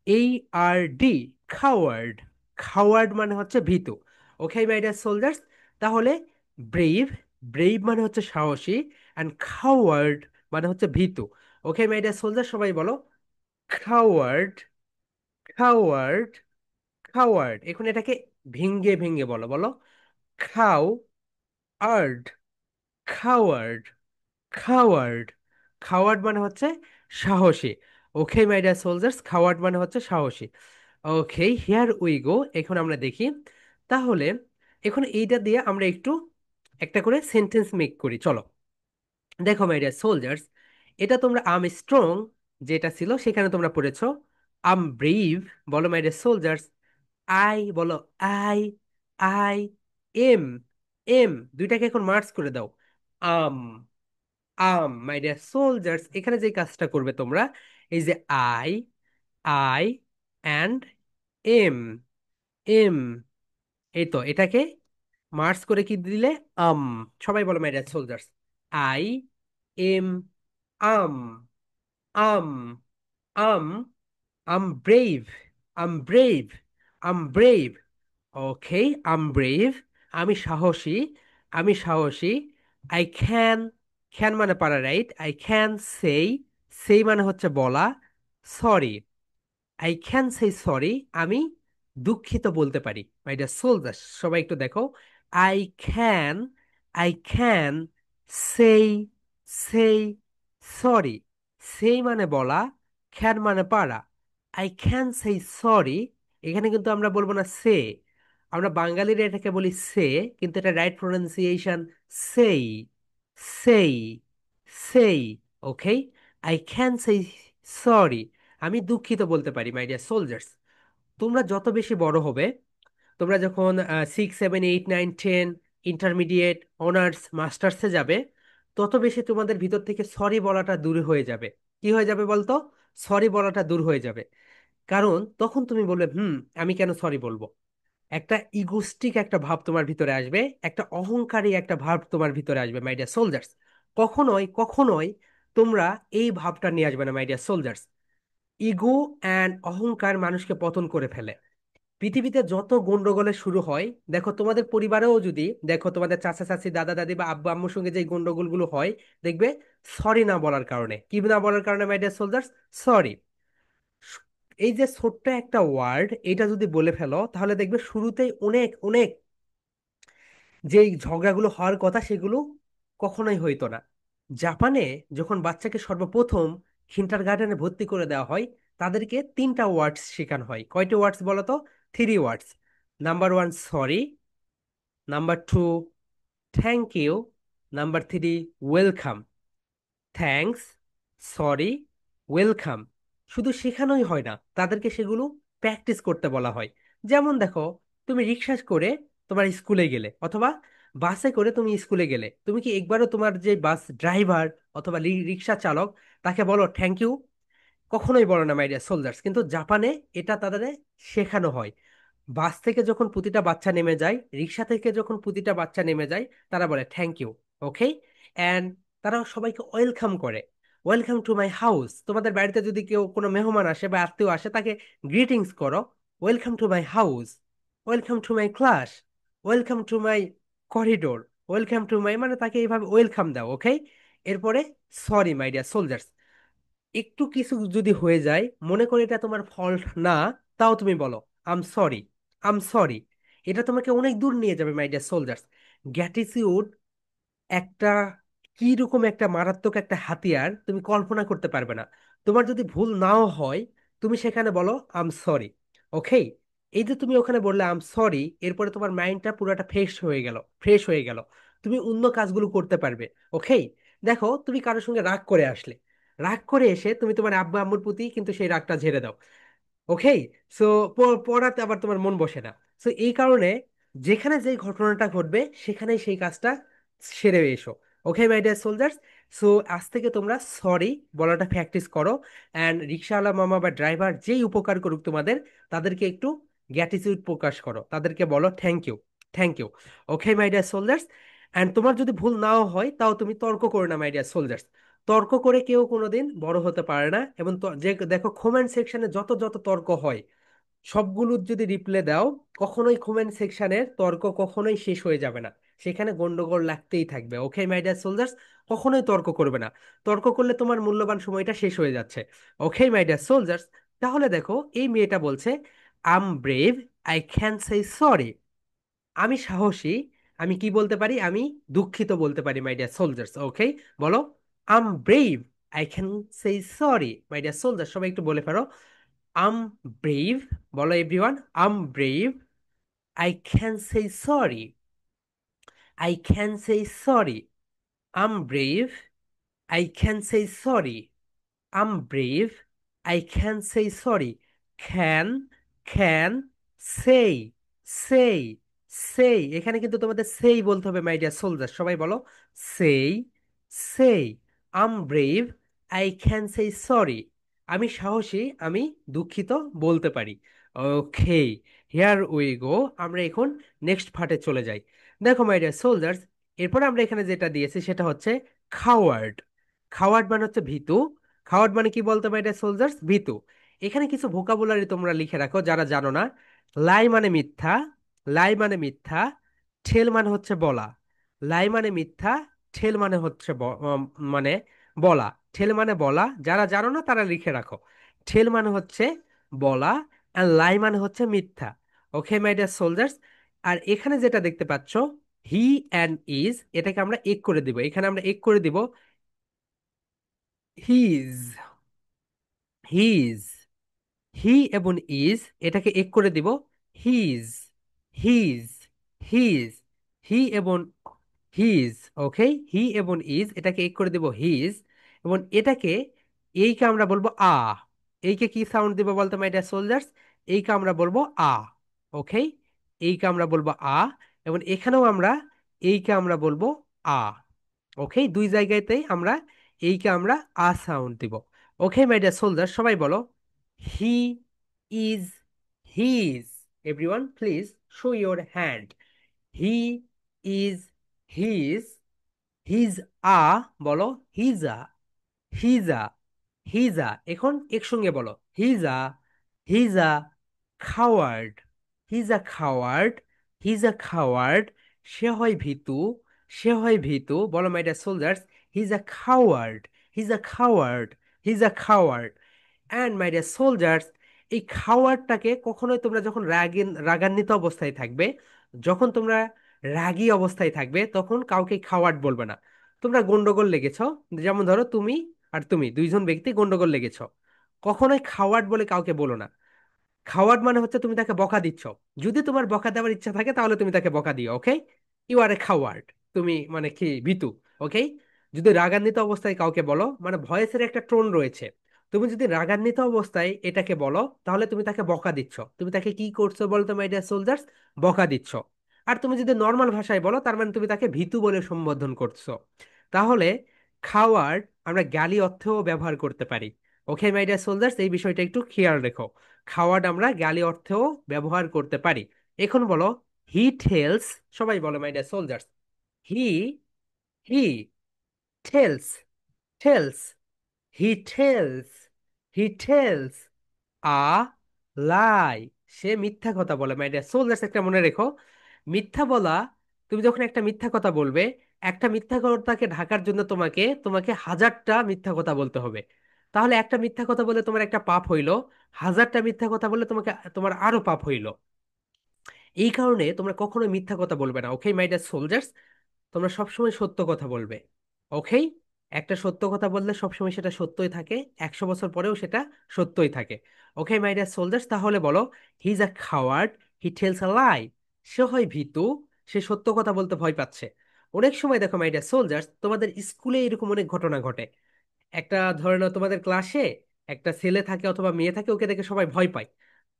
[SPEAKER 1] ARD, খাওয়ার্ড, খাওয়ার্ড মানে হচ্ছে ভীতু। ওকে মাই ডিয়ার সোলজার্স, তাহলে ব্রেভ, ব্রেভ মানে হচ্ছে সাহসী, অ্যান্ড খাওয়ার্ড মানে হচ্ছে ভীতু। ওকে মাই ডিয়ার সোলজার, সবাই বলো খাওয়ার্ড, খাওয়ার্ড, খাওয়ার্ড। এখন এটাকে ভেঙ্গে ভেঙ্গে বলো, বলো খাও, আর্ড, খাওয়ার্ড, খাওয়ার্ড। খাওয়ার্ড মানে হচ্ছে সাহসী। ওকে মাই ডিয়ার সোলজার্স, খাওয়ার্ড মানে হচ্ছে সাহসী। ওকে, হিয়ার উই গো, এখন আমরা দেখি। তাহলে এখন এইটা দিয়ে আমরা একটু একটা করে সেন্টেন্স মেক করি, চলো। দেখো মাই ডিয়ার সোলজার্স, এটা তোমরা আম স্ট্রং যেটা ছিল সেখানে তোমরা পড়েছো আম ব্রেভ। বলো মাই ডিয়ার সোলজার্স, আই, বলো আই, আই এম, এম, দুইটাকে এখন মার্চ করে দাও, আম, আম। মাই ডিয়ার সোলজার্স, এখানে যে কাজটা করবে তোমরা, এই যে I, I and M, M, এই তো এটাকে মার্চ করে কি দিলে? আম। সবাই বলো my dear soldiers, I am, I'm, I'm, I'm, I'm brave, I'm brave, I'm brave. Okay, I'm brave, আমি সাহসী, আমি সাহসী। আই ক্যান, ক্যান মানে পারা, রাইট? আই ক্যান সেই, সেই মানে হচ্ছে বলা, সরি, আই ক্যান সেই সরি, আমি দুঃখিত বলতে পারি। মাই ডিয়ার সোলজার্স, সবাই একটু দেখো, I can, I can say, সেই সরি। সেই মানে বলা, ক্যান মানে পারা, আই ক্যান সেই সরি। এখানে কিন্তু আমরা বলবো না সে, আমরা বাঙালিরা এটাকে বলি সে, কিন্তু এটা রাইট প্রোনাউন্সিয়েশন সেই, সেই, সেই। ওকে, আই ক্যান সেই সরি, আমি দুঃখিত বলতে পারি। মাই ডিয়ার সোলজার্স, তোমরা যত বেশি বড় হবে, তোমরা যখন 6, 7, 8, 9, 10 ইন্টারমিডিয়েট, অনার্স, মাস্টার্সে যাবে, তত বেশি তোমাদের ভিতর থেকে সরি বলাটা দূর হয়ে যাবে। কি হয়ে যাবে বলতো? সরি বলাটা দূর হয়ে যাবে। কারণ তখন তুমি বলবে, আমি কেন সরি বলবো। একটা ইগোস্টিক একটা ভাব তোমার ভিতরে আসবে, একটা অহংকারী একটা ভাব তোমার ভিতরে আসবে মাই ডিয়ার সোলজার্স। কখনোই কখনোই তোমরা এই ভাবটা নিয়ে আসবে না my dear soldiers. Ego and অহংকার মানুষকে পতন করে ফেলে। পৃথিবীতে যত গন্ডগোলের শুরু হয়, দেখো তোমাদের পরিবারেও যদি দেখো, তোমাদের চাচা চাচি, দাদা দাদি বা আব্বু আম্মুর সঙ্গে যে গন্ডগোলগুলো হয়, দেখবে সরি না বলার কারণে। কি না বলার কারণে মাই ডিয়ার সোলজার্স? সরি। এই যে ছোট্ট একটা ওয়ার্ড, এটা যদি বলে ফেলো, তাহলে দেখবে শুরুতেই অনেক অনেক যেই ঝগড়াগুলো হওয়ার কথা, সেগুলো কখনোই হইতো না। জাপানে যখন বাচ্চাকে সর্বপ্রথম কিন্ডার গার্ডেনে ভর্তি করে দেওয়া হয়, তাদেরকে তিনটা ওয়ার্ডস শেখানো হয়। কয়টি ওয়ার্ডস বলো তো? Three words. Number one sorry, number two thank you, number three welcome. Thanks, sorry, welcome. শুধু শেখানোই হয় না, তাদেরকে সেগুলো প্র্যাকটিস করতে বলা হয়। যেমন দেখো, তুমি রিক্সা করে তোমার স্কুলে গেলে, অথবা বাসে করে তুমি স্কুলে গেলে, তুমি কি একবারও তোমার যে বাস ড্রাইভার অথবা রিক্সা চালক, তাকে বলো থ্যাংক ইউ? কখনোই বলো না মাই ডিয়ার সোলজার্স। কিন্তু জাপানে এটা তাদের শেখানো হয়। বাস থেকে যখন প্রতিটা বাচ্চা নেমে যায়, রিক্সা থেকে যখন প্রতিটা বাচ্চা নেমে যায়, তারা বলে থ্যাংক ইউ। ওকে। অ্যান্ড তারা সবাইকে ওয়েলকাম করে। Welcome to my house. তোমাদের বাড়িতে যদি কেউ কোনো মেহমান আসে বা আত্মীয় আসে, তাকে গ্রিটিংস করো, welcome to my house, welcome to my class, welcome to my corridor, welcome to my, মানে তাকে এইভাবে ওয়েলকাম দাও। ওকে। এরপরে সরি মাই ডিয়ার সোলজার্স। একটু কিছু যদি হয়ে যায়, মনে করি এটা তোমার ফল্ট না, তাও তুমি বলো আম সরি, আম সরি। এটা তোমাকে অনেক দূর নিয়ে যাবে মাই ডিয়ার সোলজার্স। গ্র্যাটিটিউড একটা কি রকম একটা মারাত্মক একটা হাতিয়ার, তুমি কল্পনা করতে পারবে না। তোমার যদি ভুল নাও হয়, তুমি সেখানে বলো আম সরি। ওকে। এই যে তুমি ওখানে বললে আম সরি, এরপরে তোমার মাইন্ডটা পুরোটা ফ্রেশ হয়ে গেল, ফ্রেশ হয়ে গেল। তুমি অন্য কাজগুলো করতে পারবে। ওকে। দেখো, তুমি কারোর সঙ্গে রাগ করে আসলে, রাগ করে এসে তুমি তোমার আব্বু আম্মুর প্রতি কিন্তু সেই রাগটা ঝেড়ে দাও। ওকে। সো পড়াতে আবার তোমার মন বসে না। সো এই কারণে যেখানে যেই ঘটনাটা ঘটবে, সেখানেই সেই কাজটা সেরে এসো। ওকে মাই ডিয়ার সোলজার্স। সো আজ থেকে তোমরা সরি বলাটা প্র্যাকটিস করো। অ্যান্ড রিক্সাওয়ালা মামা বা ড্রাইভার যেই উপকার করুক তোমাদের, তাদেরকে একটু গ্র্যাটিটিউড প্রকাশ করো, তাদেরকে বলো thank you, thank you. Okay my dear soldiers. And তোমার যদি ভুল নাও হয়, তাও তুমি তর্ক করো না মাই ডিয়ার সোলজার্স। তর্ক করে কেউ কোনোদিন বড় হতে পারে না। এবং যে দেখো, কমেন্ট সেকশনে যত যত তর্ক হয়, সবগুলোর যদি রিপ্লে দাও, কখনোই কমেন্ট সেকশনের তর্ক কখনোই শেষ হয়ে যাবে না। সেখানে গন্ডগোল লাগতেই থাকবে। ওকে মাই ডিয়ার সোলজার্স। কখনোই তর্ক করবে না। তর্ক করলে তোমার মূল্যবান সময়টা শেষ হয়ে যাচ্ছে। Okay my dear soldiers. তাহলে দেখো, এই মেয়েটা বলছে I'm brave, I can say sorry. আমি সাহসী, আমি কি বলতে পারি? আমি দুঃখিত বলতে পারি মাই ডিয়ার সোলজার্স। ওকে। বলো I'm brave, I can say sorry. My dear soldier, সবাই একটু বলে ফেলো আম ব্রেভ। বলো everyone, I'm brave, I can say sorry, I can say sorry. I'm brave, I can say sorry. I'm brave, I can say sorry. Can, can, say, say, সেই। এখানে কিন্তু তোমাদের সেই বলতে হবে মাই ডিয়ার সোলজার। সবাই বলো say, say. I'm brave, I can say sorry. আমি সাহসী, আমি দুঃখিত বলতে পারি। ওকে। Here we go. আমরা এখন নেক্সট পার্টে চলে যাই। দেখো মাই ডিয়ার সোলজার্স, এরপর আমরা এখানে যেটা দিয়েছি সেটা হচ্ছে খাওয়ার্ড। খাওয়ার্ড মানে হচ্ছে ভীতু। খাওয়ার্ড মানে কি বলতে পারি সোলজার্স? ভীতু। এখানে কিছু ভোকাবুলারি তোমরা লিখে রাখো যারা জানো না। লাই মানে মিথ্যা, লাই মানে মিথ্যা। ঠেল মানে হচ্ছে বলা। লাই মানে মিথ্যা, ঠেল মানে হচ্ছে মানে বলা। ঠেল মানে বলা, যারা জানো না তারা লিখে রাখো। ঠেল মানে হচ্ছে বলা, আর লাই মানে হচ্ছে মিথ্যা। ওকে মাই ডিয়ার সোলজার্স। আর এখানে যেটা দেখতে পাচ্ছ, হি অ্যান্ড ইজ, এটাকে আমরা এক করে দিব। এখানে আমরা এক করে দিব হিজ, হিজ। হি এবং ইজ, এটাকে এক করে দিব হিজ, হিজ, হিজ। হি এবং হিজ। ওকে। হি এবং ইজ, এটাকে এক করে দিব হিজ। এবং এটাকে, এইকে আমরা বলবো আ। এইকে কি সাউন্ড দিব বলতো মাই ডিয়ার সোলজার্স? এইকে আমরা বলবো আ। ওকে। এইকে আমরা বলবো আ। এবং এখানেও আমরা এইকে আমরা বলবো আ। ওকে, দুই জায়গাতেই আমরা এইকে আমরা আ সাউন্ড দিব। ওকে মাই ডিয়ার সোলজার, সবাই বলো he is he's. Everyone please show your hand. He is he's. He's a, বলো হিজা। হিজা, হিজা। এখন একসঙ্গে বলো হিজা। হিজা খাওয়ার্ড। হিজা খাওয়ার্ড। হিজা খাওয়ার্ড। সে হয় ভীতু। সে হয় ভীতু, বলো my dear soldiers. He's a coward. He's a coward. He's a coward. And my dear soldiers, এই খাওয়ারটাকে কখনোই তোমরা যখন রাগান্বিত অবস্থায় থাকবে, যখন তোমরা রাগী অবস্থায় থাকবে, তখন কাউকে খাওয়ার্ড বলবে না। তোমরা গন্ডগোল লেগেছ, যেমন ধরো তুমি আর তুমি দুইজন ব্যক্তি গন্ডগোল লেগেছ, কখনোই খাওয়ার্ড বলে কাউকে বলো না। খাওয়ার্ড মানে হচ্ছে তুমি তাকে বকা দিচ্ছ। যদি তোমার বকা দেওয়ার ইচ্ছা থাকে তাহলে তুমি তাকে বকা দিও। ওকে, ইউ আর এ খাওয়ার্ড। তুমি মানে কি ভীতু। ওকে, যদি রাগান্বিত অবস্থায় কাউকে বলো, মানে ভয়েসের একটা টোন রয়েছে, তুমি যদি রাগান্বিত অবস্থায় এটাকে বলো তাহলে তুমি তাকে বকা দিচ্ছ। তুমি তাকে কি করছো বলতো মাই ডিয়ার সোলজার্স? বকা দিচ্ছ। আর তুমি যদি নর্মাল ভাষায় বলো তার মানে তুমি তাকে ভীতু বলে সম্বোধন করছো। তাহলে খাওয়ার্ড আমরা গালি অর্থেও ব্যবহার করতে পারি। ওকে মাই ডিয়ার সোলজার্স, এই বিষয়টা একটু খেয়াল রেখো। খাওয়ার্ড আমরা গালি অর্থেও ব্যবহার করতে পারি। এখন বলো হি টেলস। সবাই বলো my dear soldiers, he he tells. Tells, he tells. He tells a lie. সে মিথ্যা কথা বলে। মাই ডিয়ার সোলজার্স, একটা মনে রেখো, মিথ্যা বলা, তুমি যখন একটা মিথ্যা কথা বলবে, একটা মিথ্যা কথাকে ঢাকার জন্য তোমাকে তোমাকে হাজারটা মিথ্যা কথা বলতে হবে। তাহলে একটা মিথ্যা কথা বলে তোমার একটা পাপ হইলো, হাজারটা মিথ্যা কথা বলে তোমাকে তোমার আরো পাপ হইলো। এই কারণে তোমরা কখনো মিথ্যা কথা বলবে না। ওকে মাই ডিয়ার সোলজার্স, তোমরা সবসময় সত্য কথা বলবে। ওকে, একটা সত্য কথা বললে সবসময় সেটা সত্যই থাকে, 100 বছর পরেও সেটা সত্যই থাকে। ওকে মাই ডিয়ার সোলজার্স, তাহলে বলো he is a coward. He tells a lie. সে হয় ভীতু, সে সত্য কথা বলতে ভয় পাচ্ছে। অনেক সময় দেখো মাই ডিয়ার সোলজার্স, তোমাদের স্কুলে এরকম অনেক ঘটনা ঘটে। একটা ধরে নাও তোমাদের ক্লাসে একটা ছেলে থাকে অথবা মেয়ে থাকে, ওকে দেখে সবাই ভয় পায়।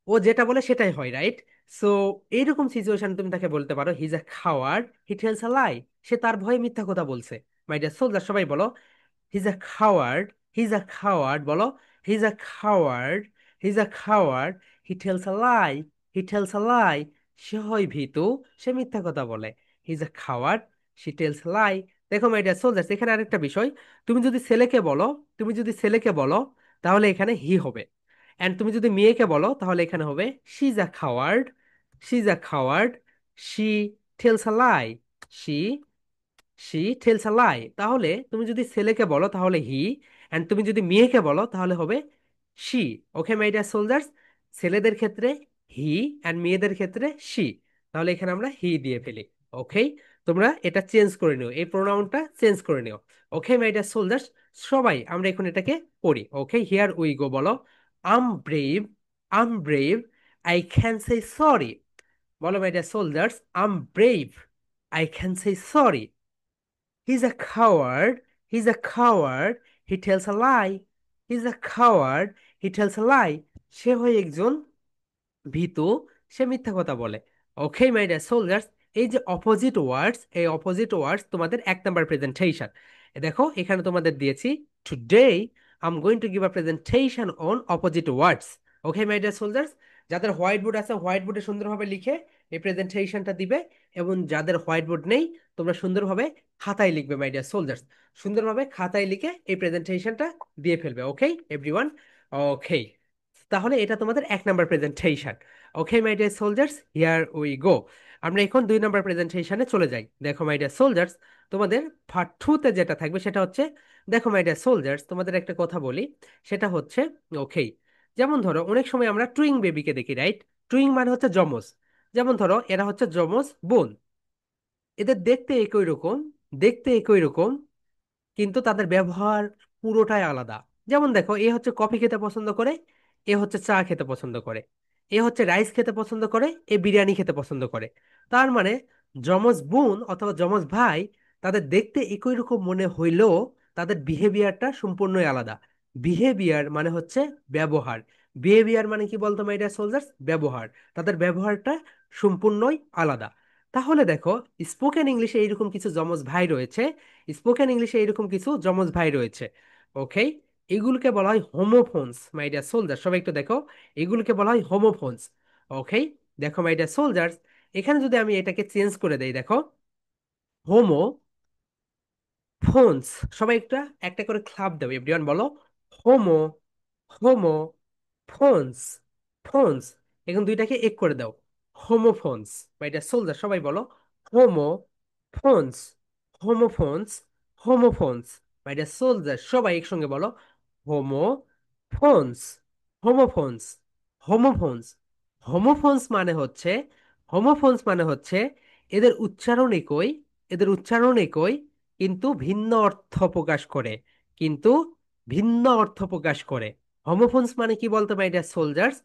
[SPEAKER 1] ও যেটা বলে সেটাই হয়, রাইট? সো এইরকম সিচুয়েশন তুমি তাকে বলতে পারো he is a coward. He tells a lie. সে তার ভয়ে মিথ্যা কথা বলছে। মাই ডিয়ার সোলজার, সবাই বলো he's a coward. He's a coward, বলো he's a coward. He's a coward. He tells a lie. He tells a lie. সে হয় ভীতু, সে মিথ্যা কথা বলে। He's a coward. She tells a lie. দেখো মাই ডিয়ার সোলজার্স, এখানে আরেকটা বিষয়, তুমি যদি ছেলেকে বলো, তুমি যদি ছেলেকে বলো তাহলে এখানে হি হবে। এন্ড তুমি যদি মেয়েকে বলো তাহলে এখানে হবে she is a coward. She is a coward. She tells a lie. She she tells a lie. তাহলে তুমি যদি ছেলেকে বলো তাহলে হি, এন্ড তুমি যদি মেয়েকে বলো তাহলে হবে she. Okay my dear soldiers, ছেলেদের ক্ষেত্রে হি এন্ড মেয়েদের ক্ষেত্রে শি। তাহলে এখানে আমরা হি দিয়ে ফেলি। ওকে, তোমরা এটা চেঞ্জ করে নিও, এই প্রোনাউনটা চেঞ্জ করে নিও। ওকে মাই ডিয়ার সোলজার্স, সবাই আমরা এখন এটাকে পড়ি। Okay, here we go. বলো I'm brave. I'm brave. I can say sorry. বলো my dear soldiers, I'm brave. I can say sorry. He's a coward. He's a coward. He tells a lie. He's a coward. He tells a lie. সে হয় একজন ভীতু, সে মিথ্যা কথা বলে। ওকে my dear soldiers, এই যে অপোজিট ওয়ার্ডস, এই অপোজিট ওয়ার্ডস তোমাদের 1 নাম্বার প্রেজেন্টেশন। দেখো এখানে তোমাদের দিয়েছি today I am going to give a presentation on opposite words. Okay my dear soldiers, যাদের হোয়াইট বোর্ড আছে হোয়াইট বোর্ডে সুন্দরভাবে লিখে এই প্রেজেন্টেশনটা দিবে, এবং যাদের হোয়াইট বোর্ড নেই তোমরা সুন্দরভাবে খাতায় লিখবে মাই ডিয়ার সোলজার্স। সুন্দরভাবে খাতায় লিখে এই প্রেজেন্টেশনটা দিয়ে ফেলবে। ওকে এভরিওয়ান। ওকে, তাহলে এটা তোমাদের 1 number presentation. Okay my dear soldiers, here we go. আমরা এখন 2 নাম্বার প্রেজেন্টেশনে চলে যাই। দেখো মাই ডিয়ার সোলজার্স, তোমাদের পার্ট 2-তে যেটা থাকবে সেটা হচ্ছে, দেখো মাই ডিয়ার সোলজার্স তোমাদের একটা কথা বলি, সেটা হচ্ছে ওকে, যেমন ধরো অনেক সময় আমরা টুইং বেবিকে দেখি, রাইট? টুইং মানে হচ্ছে যমজ। যেমন ধরো এরা হচ্ছে যমজ বোন, এদের দেখতে একই রকম, দেখতে একই রকম, কিন্তু তাদের ব্যবহার পুরোটাই আলাদা। যেমন দেখো, এ হচ্ছে কফি খেতে পছন্দ করে, এ হচ্ছে চা খেতে পছন্দ করে। এ হচ্ছে রাইস খেতে পছন্দ করে, এ বিরিয়ানি খেতে পছন্দ করে। তার মানে যমজ বোন অথবা যমজ ভাই, তাদের দেখতে একই রকম মনে হইলেও তাদের বিহেভিয়ারটা সম্পূর্ণই আলাদা। বিহেভিয়ার মানে হচ্ছে ব্যবহার। বিহেভিয়ার মানে কি বলতো মাই ডিয়ার সোলজার্স? ব্যবহার। তাদের ব্যবহারটা সম্পূর্ণই আলাদা। তাহলে দেখো, স্পোকেন ইংলিশে এইরকম কিছু যমজ ভাই রয়েছে, স্পোকেন ইংলিশে এইরকম কিছু যমজ ভাই রয়েছে। ওকে, এগুলোকে বলা হয় হোমোফোনস মাই ডিয়ার সোলজার। সবাই একটু দেখো, এগুলোকে বলা হয় হোমোফোনস। ওকে, দেখো মাই ডিয়ার সোলজার্স, এখানে যদি আমি এটাকে চেঞ্জ করে দেই, দেখো হোমো ফোনস। সবাই একটা একটা করে ক্লাব দাও, এভরিওয়ান বলো হোমো, হোমো ফোনস, ফোনস। এখন দুইটাকে এক করে দাও, হোমোফোনস। বা এটা সোলজার, সবাই বলো হোমো ফোনস, হোমোফোনস, হোমোফোনস। বা এটা সোলজার, সবাই একসঙ্গে বলো Homo phones, homophones, homophones. Homophones মানে হচ্ছে, হোমোফোনস মানে হচ্ছে এদের উচ্চারণ একই, এদের উচ্চারণ একই, কিন্তু ভিন্ন অর্থ প্রকাশ করে, কিন্তু ভিন্ন অর্থ প্রকাশ করে। হোমোফোনস মানে কি বলতে পারি এটা সোলজার্স,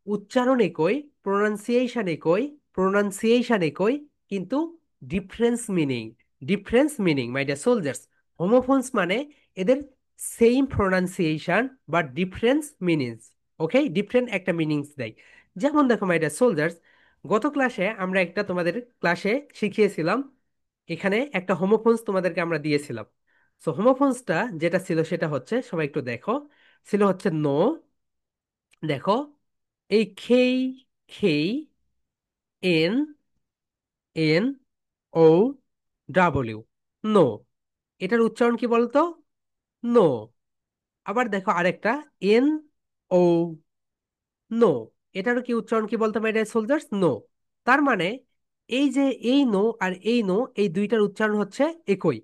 [SPEAKER 1] উচ্চারণ একই, প্রোনাউন্সিয়েশন একই, প্রোনাউন্সিয়েশন একই, কিন্তু difference meaning, difference meaning my dear soldiers. Homophones মানে এদের same pronunciation but difference meanings. Okay, different একটা মিনিংস দেয়। যেমন দেখো মাই ডিয়ার সোলজার্স, গত ক্লাসে আমরা একটা তোমাদের ক্লাসে শিখিয়েছিলাম, এখানে একটা হোমোফোনস তোমাদেরকে আমরা দিয়েছিলাম। সো হোমোফোনসটা যেটা ছিল সেটা হচ্ছে, সবাই একটু দেখো, ছিল হচ্ছে নো। দেখো, এই খেই, খেই, N, N, O, W, no. এটার উচ্চারণ কি বলতো? নো। আবার দেখো আরেকটা, এন, ও, নো। এটারও কি উচ্চারণ কি বলতো মাই ডিয়ার সোলজার্স? নো। তার মানে এই যে এই নো আর এই নো, এই দুইটার উচ্চারণ হচ্ছে একই,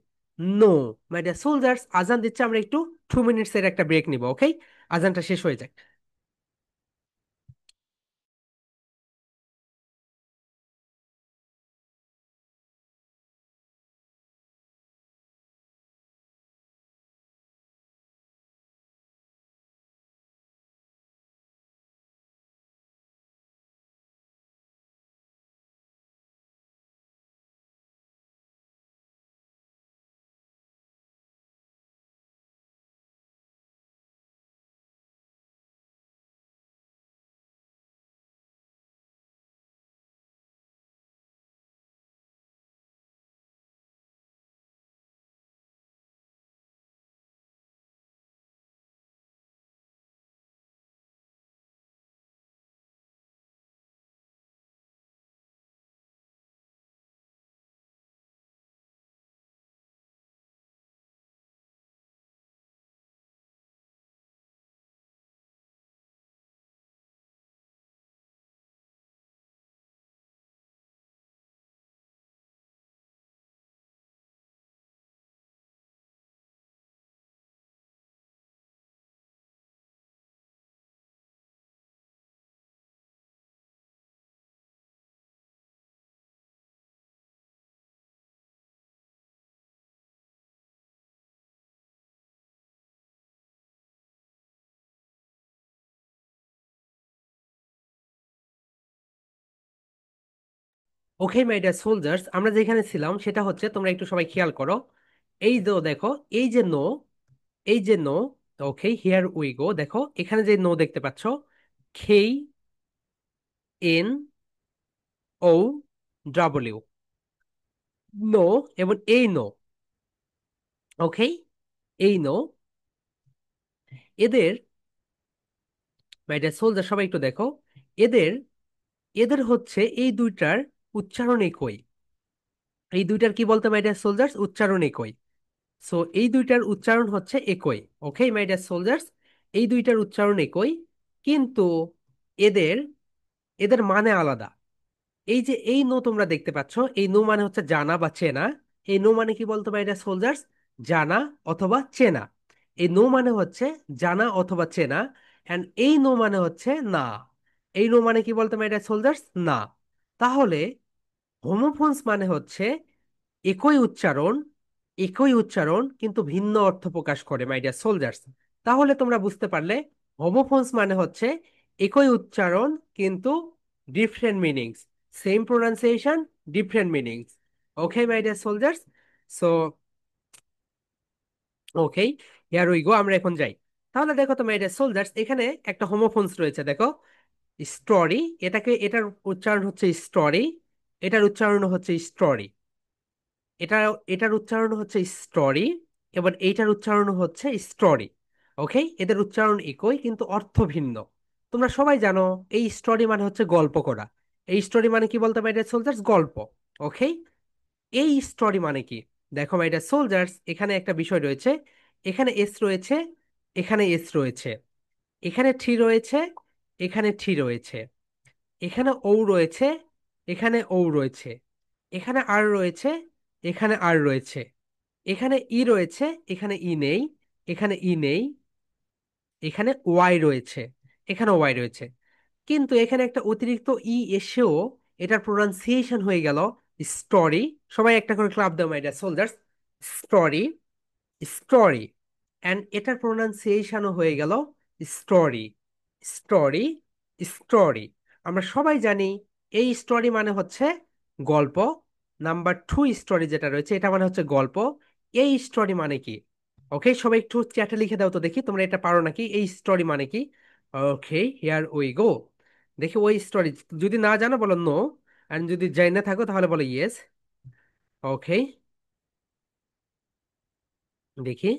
[SPEAKER 1] নো। মাই ডিয়ার সোলজার্স, আজান দিচ্ছে, আমরা একটু 2 মিনিটস এর একটা ব্রেক নিব। ওকে, আজানটা শেষ হয়ে যাক। ওকে মাই ডিয়ার সোলজার্স, আমরা যেখানে ছিলাম সেটা হচ্ছে, তোমরা একটু সবাই খেয়াল করো, এই যে দেখো, এই যে নো, এই যে know. Okay, here we go. দেখো এখানে যে নো দেখতে পাচ্ছ, K, N, O, W, know. এবং এই নো, ওকে, এই নো, এদের মাই ডিয়ার সোলজার, সবাই একটু দেখো, এদের, এদের হচ্ছে এই দুইটার উচ্চারণ একই, এই দুইটার কি বলতে মাই ডিয়ার সোলজার্স? উচ্চারণ একই। সো এই দুইটার উচ্চারণ হচ্ছে একই। ওকে মাই ডিয়ার সোলজার্স, এই দুইটার উচ্চারণ একই, কিন্তু এদের, এদের মানে আলাদা। এই যে এই নো তোমরা দেখতে পাচ্ছ, এই নো মানে হচ্ছে জানা বা চেনা। এই নো মানে কি বলতো মাই ডিয়ার সোলজার্স? জানা অথবা চেনা। এই নো মানে হচ্ছে জানা অথবা চেনা, এন্ড এই নো মানে হচ্ছে না। এই নো মানে কি বলতো মাই ডিয়ার সোলজার্স? না। তাহলে হোমোফোনস মানে হচ্ছে একই উচ্চারণ, একই উচ্চারণ কিন্তু ভিন্ন অর্থ প্রকাশ করে মাই ডিয়ার সোলজার্স। তাহলে তোমরা বুঝতে পারলে, হোমোফোনস মানে হচ্ছে একই উচ্চারণ কিন্তু different meanings, same pronunciation, different meanings. Okay my dear soldiers, so okay, here we go, আমরা এখন যাই। তাহলে দেখো তো মাই ডিয়ার সোলজার্স, এখানে একটা হোমোফোনস রয়েছে, দেখো স্টোরি, এটাকে, এটার উচ্চারণ হচ্ছে স্টোরি, এটার উচ্চারণ হচ্ছে স্টোরি। এটা এটার উচ্চারণ হচ্ছে স্টোরি, এবার এইটার উচ্চারণ হচ্ছে স্টোরি। ওকে, এদের উচ্চারণ একই কিন্তু অর্থ ভিন্ন। তোমরা সবাই জানো এই স্টোরি মানে হচ্ছে গল্প করা। এই স্টোরি মানে কি বলতে পারি সোলজার্স? গল্প। ওকে, এই স্টোরি মানে কি? দেখো মাই ডিয়ার সোলজার্স, এখানে একটা বিষয় রয়েছে। এখানে এস রয়েছে, এখানে এস রয়েছে, এখানে থ্রি রয়েছে, এখানে থ্রি রয়েছে, এখানে ও রয়েছে, এখানে ও রয়েছে, এখানে আর রয়েছে, এখানে আর রয়েছে, এখানে ই রয়েছে, এখানে ই নেই, এখানে ই নেই, এখানে ওয়াই রয়েছে, এখানে ওয়াই রয়েছে। কিন্তু এখানে একটা অতিরিক্ত ই এসেও এটার প্রোনাউন্সিয়েশন হয়ে গেল স্টোরি। সবাই একটা করে ক্লাব দাও my dear soldiers. Story, story. And এটার প্রোনাউন্সিয়েশনও হয়ে গেল স্টোরি, স্টোরি, স্টোরি। আমরা সবাই জানি এই স্টোরি মানে হচ্ছে গল্প। নাম্বার টু স্টোরি যেটা রয়েছে এটা মানে হচ্ছে গল্প। এই স্টোরি মানে কি? ওকে, সবাই একটু চ্যাটে লিখে দাও তো দেখি তোমরা এটা পারো নাকি। এই স্টোরি মানে কি? ওকে, হিয়ার উই গো। দেখি ওই স্টোরি, যদি না জানো বলো নো, আর যদি জেনে থাকো তাহলে বলো ইয়েস। ওকে, দেখি।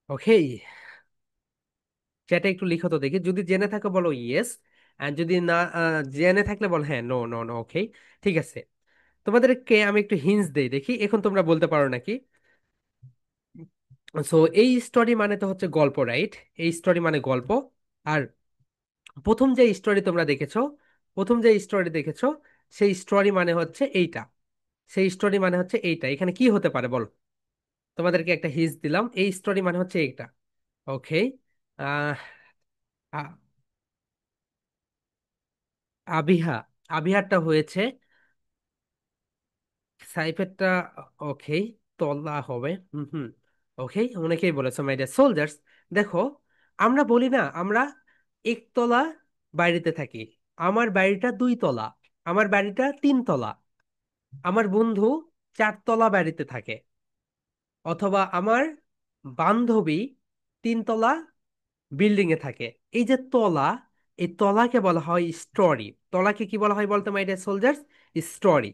[SPEAKER 1] ওকে, চ্যাটে একটু লিখো তো দেখি, যদি জেনে থাকো বলো ইয়েস, আর যদি না জেনে থাকলে বলো হ্যাঁ, নো নো নো। ওকে, ঠিক আছে। তোমাদেরকে আমি একটু হিন্টস দেই দেখি এখন তোমরা বলতে পারো নাকি। সো এই স্টোরি মানে তো হচ্ছে গল্প, রাইট? এই স্টোরি মানে গল্প। আর প্রথম যে স্টোরি তোমরা দেখেছো, প্রথম যে স্টোরি দেখেছো, সেই স্টোরি মানে হচ্ছে এইটা। সেই স্টোরি মানে হচ্ছে এইটা। এখানে কি হতে পারে বলো? তোমাদেরকে একটা হিন্টস দিলাম, এই স্টোরি মানে হচ্ছে এইটা। ওকে, আহ আ- আবিহা, আবিহারটা হয়েছে সাইফেরটা। ওকে, তল্লা হবে। হুম হুম। ওকে, অনেকেই বলেছে মাই ডিয়ার সোলজার্স। দেখো, আমরা বলি না আমরা একতলা বাড়িতে থাকি, আমার বাড়িটা 2 তলা, আমার বাড়িটা 3 তলা, আমার বন্ধু 4 তলা বাড়িতে থাকে, অথবা আমার বান্ধবী 3 তলা বিল্ডিং এ থাকে। এই যে তলা, এই তলাকে বলা হয় স্টোরি। তলাকে কি বলা হয় বলতো মাই ডিয়ার সোলজার্স? স্টোরি।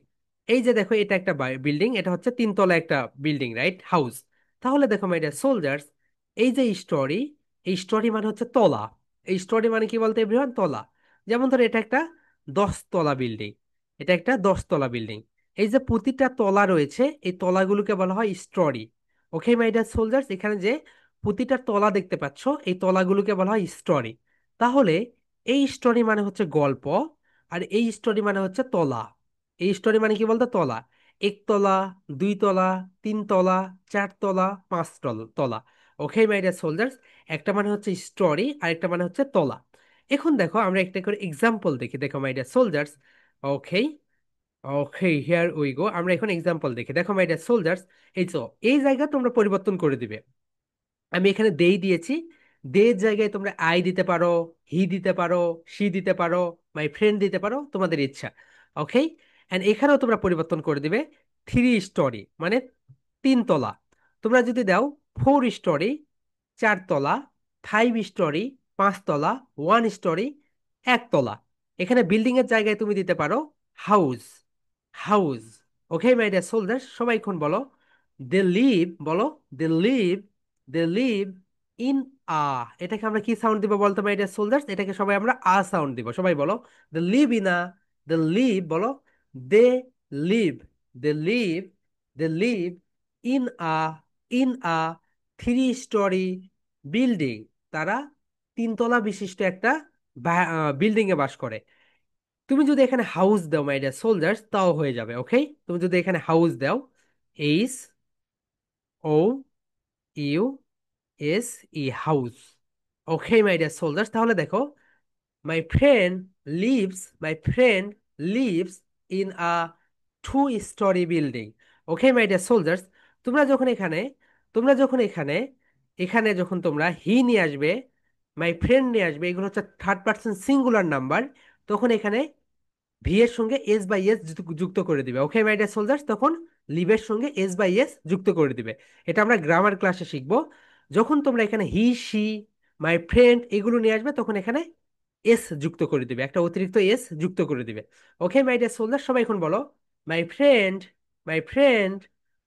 [SPEAKER 1] এই যে দেখো, এটা একটা বিল্ডিং, এটা হচ্ছে 3 তলা একটা বিল্ডিং, রাইট? হাউস। তাহলে দেখো মাই ডিয়ার সোলজার্স, এই যে স্টোরি, এই স্টোরি মানে হচ্ছে তলা। এই স্টোরি মানে কি বলতো এভরিওয়ান? তলা। যেমন ধরো এটা একটা 10 তলা বিল্ডিং, এটা একটা 10 তলা বিল্ডিং। এই যে প্রতিটা তলা রয়েছে, এই তলাগুলোকে বলা হয় story. Okay my dear soldiers, এখানে যে প্রতিটা তলা দেখতে পাচ্ছ, এই তলাগুলোকে বলা হয় স্টোরি। তাহলে এই স্টোরি মানে হচ্ছে গল্প, আর এই স্টোরি মানে হচ্ছে তলা। এই স্টোরি মানে কি বলতো? তলা। 1 তলা, 2 তলা, 3 তলা, 4 তলা, 5 তলা। ওকে মাই ডিয়ার সোলজার্স, একটা মানে হচ্ছে স্টোরি আর একটা মানে হচ্ছে তলা। এখন দেখো আমরা একটা করে এক্সাম্পল দেখি, দেখো my dear soldiers. Okay, okay, here we go. আমরা এখন এক্সাম্পল দেখি, দেখো মাই ডিয়ার সোলজার্স। এই তো, এই জায়গা তোমরা পরিবর্তন করে দিবে। আমি এখানে দেই দিয়েছি, দে এর জায়গায় তোমরা আই দিতে পারো, হি দিতে পারো, সি দিতে পারো, মাই ফ্রেন্ড দিতে পারো, তোমাদের ইচ্ছা। ওকে, এন্ড এখানেও তোমরা পরিবর্তন করে দিবে। 3 স্টোরি মানে 3 তলা। তোমরা যদি দাও 4 স্টোরি, 4 তলা, 5 স্টোরি, 5 তলা, 1 স্টোরি, 1 তলা। এখানে বিল্ডিং এর জায়গায় তুমি দিতে পারো house, house. Okay my dear soldier, সবাই এখন বলো দে লিভ, বলো they live, they live in a. এটাকে আমরা কি সাউন্ড দিব বলতো মাই ডিয়ার সোলজার্স? এটাকে সবাই আমরা আ সাউন্ড দিব। সবাই বলো they live in a, they live, বলো they live, they live, they live in a, in a 3 story building. তারা 3 তলা বিশিষ্ট একটা বিল্ডিং এ বাস করে। তুমি যদি এখানে হাউস দাও মাই ডিয়ার সোলজার্স, তাও হয়ে যাবে। ওকে, তুমি যদি এখানে হাউস দাও, H O U S E, house. Okay my dear soldiers, তাহলে দেখো my friend lives, my friend lives in a 2 story building. Okay my dear soldiers, তোমরা যখন এখানে, তোমরা যখন এখানে, এখানে যখন তোমরা হি নিয়ে আসবে, মাই ফ্রেন্ড নিয়ে আসবে, এগুলো হচ্ছে থার্ড পার্সন সিঙ্গুলার নাম্বার, তখন এখানে ভি এর সঙ্গে এস বাই এস যুক্ত করে দিবে। ওকে মাই ডিয়ার সোলজার্স, তখন লিভের সঙ্গে এস বাই এস যুক্ত করে দিবে। এটা আমরা গ্রামার ক্লাসে শিখবো। যখন তোমরা এখানে হি, সি, মাই ফ্রেন্ড এগুলো নিয়ে আসবে, তখন এখানে এস যুক্ত করে দিবে, একটা অতিরিক্ত এস যুক্ত করে দিবে। ওকে মাই ডিয়ার সোলজার, সবাই এখন বলো, my friend, my friend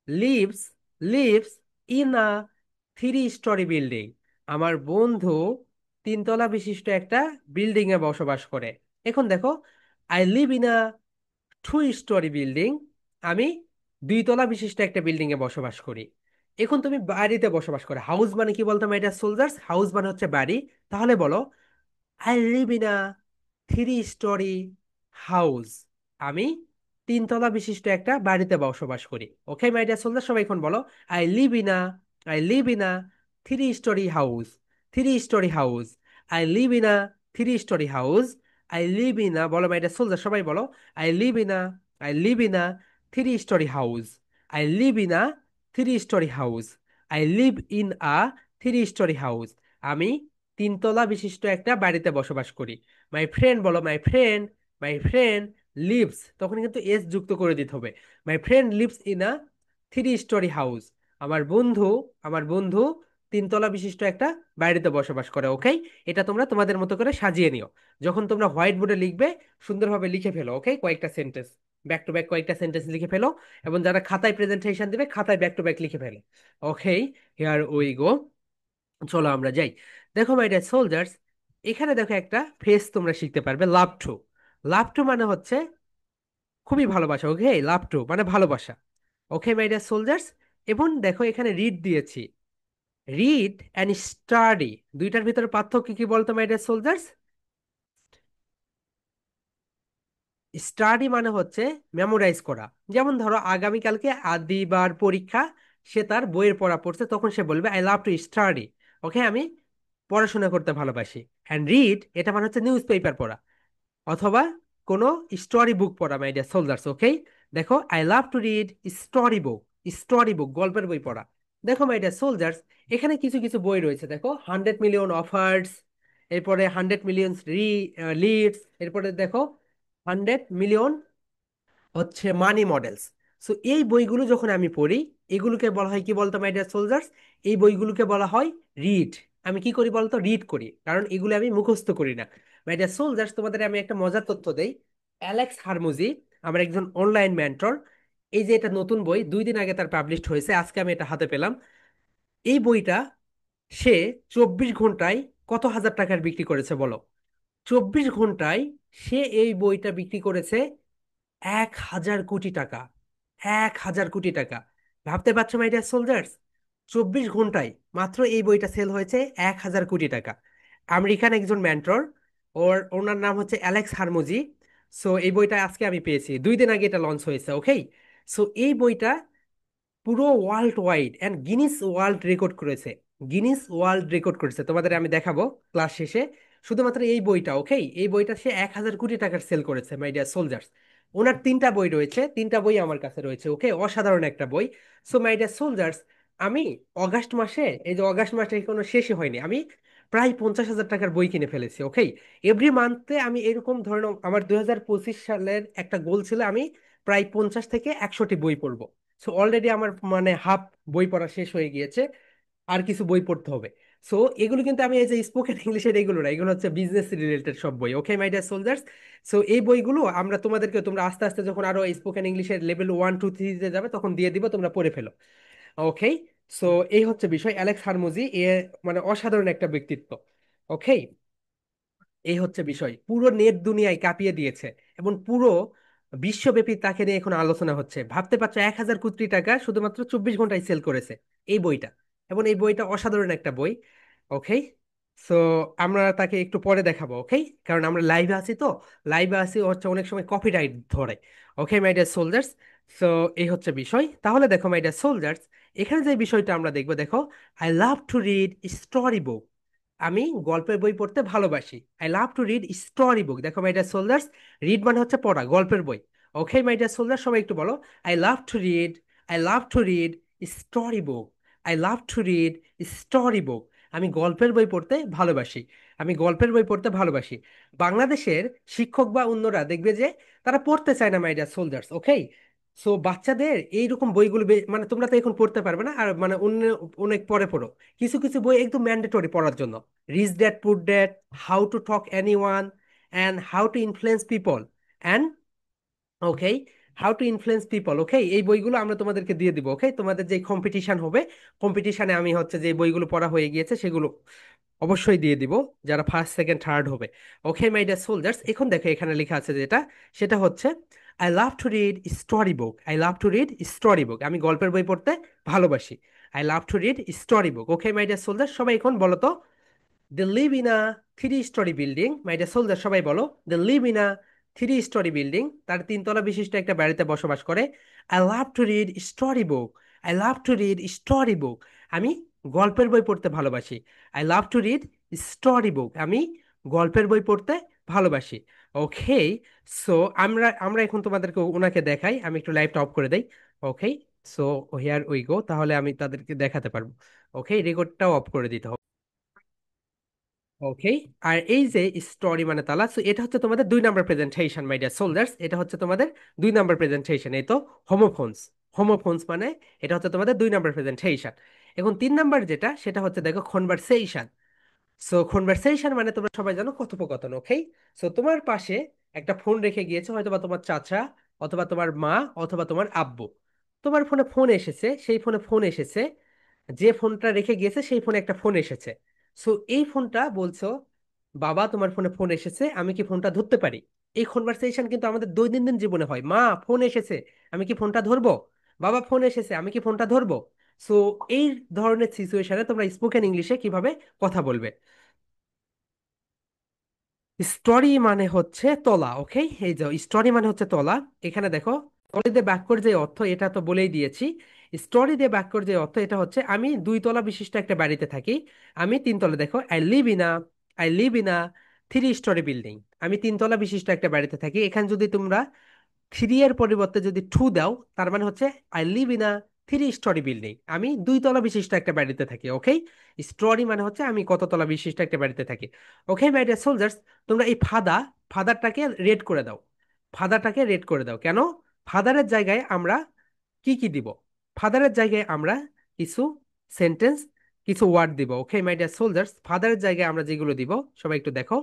[SPEAKER 1] lives lives in a 3 story building. আমার বন্ধু তিনতলা বিশিষ্ট একটা বিল্ডিং এ বসবাস করে। এখন দেখো, I live in a 2 story building. আমি 2 তলা বিশিষ্ট একটা বিল্ডিং এ বসবাস করি। এখন তুমি বাড়িতে বসবাস করো, হাউস মানে কি বলতো মাই ডিয়ার সোলজার্স? হাউস মানে হচ্ছে বাড়ি। তাহলে বলো, I live in a 3 story house. আমি 3 তলা বিশিষ্ট একটা বাড়িতে বসবাস করি। ওকে মাই ডিয়ার সোলজার, সবাই এখন বলো, I live in a I live in a 3 story house. 3 story house. I live in a 3 story house. I live in আ, বলো মাই ডিয়ার সোলজার, সবাই বলো, I live in a I live in a 3 story house. I live in a 3 story house. I live in a 3 story house. আমি 3 তলা বিশিষ্ট একটা বাড়িতে বসবাস করি। মাই ফ্রেন্ড, বলো my friend, my friend lives, তখন কিন্তু এস যুক্ত করে দিতে হবে। My friend lives in a 3 story house. আমার বন্ধু, আমার বন্ধু 3 তলা বিশিষ্ট একটা বাড়িতে বসবাস করে। ওকে, এটা তোমরা তোমাদের মতো করে সাজিয়ে নিও। যখন তোমরা হোয়াইট বোর্ডে লিখবে, সুন্দরভাবে লিখে ফেলো। ওকে, কয়েকটা সেন্টেন্স, ব্যাক টু ব্যাক কয়েকটা সেন্টেন্স লিখে ফেলো। এবং যারা খাতায় প্রেজেন্টেশন দিবে, খাতায় ব্যাক টু ব্যাক লিখে ফেলে। ওকে, হিয়ার উই গো। চলো আমরা যাই। দেখো মাই ডিয়ার সোলজার্স, এখানে দেখো একটা ফ্রেজ তোমরা শিখতে পারবে, লাভ টু। লাভ টু মানে হচ্ছে খুবই ভালোবাসা। ওকে, লাভ টু মানে ভালোবাসা। ওকে মাই ডিয়ার সোলজার্স, এবং দেখো এখানে রিড দিয়েছি। রিড অ্যান্ড স্টাডি, দুইটার ভিতরে পার্থক্য কি বলতো মাই ডিয়ার সোলজার্স? স্টাডি মানে হচ্ছে মেমোরাইজ করা। যেমন ধরো আগামীকালকে আদিবার পরীক্ষা, সে তার বইয়ের পড়া পড়ছে, তখন সে বলবে আই লাভ টু স্টাডি। ওকে, আমি পড়াশোনা করতে ভালোবাসি। অ্যান্ড রিড, এটা মানে হচ্ছে নিউজ পেপার পড়া, অথবা কোনো স্টোরি বুক পড়া মাই ডিয়ার সোলজার্স। ওকে, দেখো I love to read story book. Story book, গল্পের বই পড়া। দেখো মাই ডিয়ার সোলজার্স, এখানে কিছু কিছু বই রয়েছে, দেখো 100 মিলিয়ন অফার্স, এরপরে 100 মিলিয়ন লিডস, এরপরে দেখো 100 মিলিয়ন হচ্ছে মানি মডেলস। সো এই বইগুলো যখন আমি পড়ি, এগুলোকে বলা হয় কি বলতো মাই ডিয়ার সোলজার্স? এই বইগুলোকে বলা হয় রিড। আমি কি করি বলতো? রিড করি, কারণ এগুলো আমি মুখস্থ করি না। মাই ডিয়ার সোলজার্স, তোমাদের আমি একটা মজার তথ্য দেই। অ্যালেক্স হারমুজি, আমার একজন অনলাইন মেন্টর, এই যে এটা নতুন বই, 2 দিন আগে তার পাবলিশ হয়েছে, আজকে আমি এটা হাতে পেলাম। এই বইটা সে 24 ঘন্টায় কত হাজার টাকার বিক্রি করেছে বলো? 24 ঘন্টায় সে এই বইটা বিক্রি করেছে 1,000 কোটি টাকা। 1,000 কোটি টাকা। ভাবতে পারছো মাই ডিয়ার সোলজার্স? 24 ঘন্টায় মাত্র এই বইটা সেল হয়েছে 1,000 কোটি টাকা। আমেরিকান একজন মেন্টর, ওনার নাম হচ্ছে অ্যালেক্স হারমোজি। সো এই বইটা আজকে আমি পেয়েছি, 2 দিন আগে এটা লঞ্চ হয়েছে। ওকে, সো এই বইটা পুরো world wide and Guinness world record করেছে। গিনিস ওয়ার্ল্ড রেকর্ড করেছে, তোমাদের আমি দেখাবো ক্লাস শেষে। শুধুমাত্র এই বইটা, ওকে, এই বইটা সে 1,000 কোটি টাকার সেল করেছে মাই ডিয়ার সোলজার্স। ওনার 3টা বই রয়েছে, 3টা বই আমার কাছে রয়েছে। ওকে, অসাধারণ একটা বই। সো মাই ডিয়ার সোলজার্স, আমি অগাস্ট মাসে, এই যে অগাস্ট মাসে কোনো শেষই হয়নি, আমি প্রায় 50,000 টাকার বই কিনে ফেলেছি। ওকে, এভরি মান্থে আমি এরকম ধরনের, আমার 2025 সালের একটা গোল ছিল, আমি প্রায় 50 থেকে 100টি বই পড়বো। সো অলরেডি আমার মানে হাফ বই পড়া শেষ হয়ে গিয়েছে, আর কিছু বই পড়তে হবে। সো এগুলো কিন্তু আমি এই যে স্পোকেন ইংলিশের এগুলো না, এগুলো হচ্ছে বিজনেস রিলেটেড সব বই। ওকে মাই ডিয়ার সোলজার্স, সো এই বইগুলো আমরা তোমাদেরকে, তোমরা আস্তে আস্তে যখন আরো স্পোকেন ইংলিশের লেভেল 1 2 3 তে যাবে, তখন দিয়ে দিব, তোমরা পড়ে ফেলো। ওকে, সো এই হচ্ছে বিষয়। অ্যালেক্স হারমোজি মানে অসাধারণ একটা ব্যক্তিত্ব। ওকে, এই হচ্ছে বিষয়, পুরো নেট দুনিয়ায় কাঁপিয়ে দিয়েছে, এবং পুরো বিশ্বব্যাপী তাকে নিয়ে এখন আলোচনা হচ্ছে। ভাবতে পারছো, 1,000 কোটি টাকা শুধুমাত্র 24 ঘন্টায় সেল করেছে এই বইটা। এবং এই বইটা অসাধারণ একটা বই। ওকে, সো আমরা তাকে একটু পরে দেখাবো। ওকে, কারণ আমরা লাইভে আছি তো, লাইভে আছি হচ্ছে অনেক সময় কপিরাইট ধরে। ওকে মাই ডিয়ার সোলজার্স, সো এই হচ্ছে বিষয়। তাহলে দেখো মাই ডিয়ার সোলজার্স, এখানে যে বিষয়টা আমরা দেখবো, দেখো, I love to read story book. আমি গল্পের বই পড়তে ভালোবাসি। I love to read story বুক। দেখো মাই ডিয়ার সোলজার্স, রিড মানে হচ্ছে পড়া, গল্পের বই। ওকে মাই ডিয়ার সোলজার, সবাই একটু বলো, I love to read, I love to read story book. I love to read story book. আমি গল্পের বই পড়তে ভালোবাসি। আমি গল্পের বই পড়তে ভালোবাসি। বাংলাদেশের শিক্ষক বা অন্যরা দেখবে যে তারা পড়তে চায় না my dear soldiers. Okay, so বাচ্চাদের এইরকম বইগুলো মানে তোমরা তো এখন পড়তে পারবে না, আর মানে অন্য অনেক পরে পড়ো। কিছু কিছু বই একদম ম্যান্ডেটরি পড়ার জন্য। Rich dad poor dad, how to talk anyone, and how to influence people, and okay, how to influence people. Okay, এই বইগুলো আমরা তোমাদেরকে দিয়ে দিব। ওকে, তোমাদের যে কম্পিটিশন হবে, কম্পিটিশনে আমি হচ্ছে যে বইগুলো পড়া হয়ে গিয়েছে সেগুলো অবশ্যই দিয়ে দিব, যারা ফার্স্ট সেকেন্ড থার্ড হবে। ওকে মাই ডিয়ার সোলজার্স, এখন দেখো এখানে লেখা আছে যেটা, সেটা হচ্ছে I love to read story book. I love to read story book, আমি গল্পের বই পড়তে ভালোবাসি। I love to read story book. Okay my dear soldiers, সবাই এখন বলো তো, they live in a three storey building. My dear soldier সবাই বলো, they live in a three storey building, তার তিনতলা বিশিষ্ট একটা বাড়িতে বসবাস করে। I love to read story book. I love to read story book, আমি গল্পের বই পড়তে ভালোবাসি। I love to read story book, আমি গল্পের বই পড়তে ভালোবাসি। ওকে, সো আমরা আমরা এখন তোমাদেরকে ওনাকে দেখাই, আমি একটু লাইভটা অফ করে দেই। ওকে, সো হিয়ার উই গো, তাহলে আমি তাদেরকে দেখাতে পারবো। ওকে, রেকর্ডটাও অফ করে দিতে হবে। ওকে, আর এই যে স্টোরি মানে তালা, সো এটা হচ্ছে তোমাদের 2 number presentation my dear soldiers, এটা হচ্ছে তোমাদের 2 নাম্বার প্রেজেন্টেশন। এই তো হোমোফোনস, হোমোফোনস মানে এটা হচ্ছে তোমাদের 2 নাম্বার প্রেজেন্টেশন। এখন 3 নাম্বার যেটা, সেটা হচ্ছে দেখো কনভারসেশন। সো কনভারসেশন মানে তোমরা সবাই জানো কথোপকথন। ওকে, সো তোমার পাশে একটা ফোন রেখে গিয়েছে, হয়তো বা তোমার চাচা, অথবা তোমার মা, অথবা তোমার আব্বু। তোমার ফোনে ফোন এসেছে, সেই ফোনে ফোন এসেছে, যে ফোনটা রেখে গিয়েছে সেই ফোনে একটা ফোন এসেছে। সো এই ফোনটা বলছো, বাবা তোমার ফোনে ফোন এসেছে, আমি কি ফোনটা ধরতে পারি? এই কনভারসেশন কিন্তু আমাদের দৈনন্দিন জীবনে হয়। মা ফোন এসেছে, আমি কি ফোনটা ধরবো? বাবা ফোন এসেছে, আমি কি ফোনটা ধরবো? সো এই ধরনের সিচুয়েশনে তোমরা স্পোকেন ইংলিশে কিভাবে কথা বলবে? স্টোরি মানে হচ্ছে তলা। ওকে, এই যে স্টোরি মানে হচ্ছে তলা। এখানে দেখো, স্টোরি দিয়ে বাক্যর যে অর্থ এটা তো বলেই দিয়েছি। স্টোরি দিয়ে বাক্যর যে অর্থ এটা হচ্ছে, আমি 2 তলা বিশিষ্ট একটা বাড়িতে থাকি। আমি 3 তলা, দেখো I live in a 3 story building. আমি 3 তলা বিশিষ্ট একটা বাড়িতে থাকি। এখানে যদি তোমরা থ্রি এর পরিবর্তে যদি টু দাও, তার মানে হচ্ছে I live in a 3 story building, আমি 2 তলা বিশিষ্ট একটা বাড়িতে থাকি। ওকে, স্টোরি মানে হচ্ছে আমি কত তলা বিশিষ্ট একটা বাড়িতে থাকি। ওকে মাই ডিয়ার সোলজার্স, তোমরা এই ফাদারটাকে রেড করে দাও। ফাদারটাকে রেড করে দাও কেন? ফাদারের জায়গায় আমরা কি কি দিব? ফাদারের জায়গায় আমরা কিছু সেন্টেন্স, কিছু ওয়ার্ড দিব। ওকে মাই ডিয়ার সোলজার্স, ফাদারের জায়গায় আমরা যেগুলো দিব, সবাই একটু দেখো,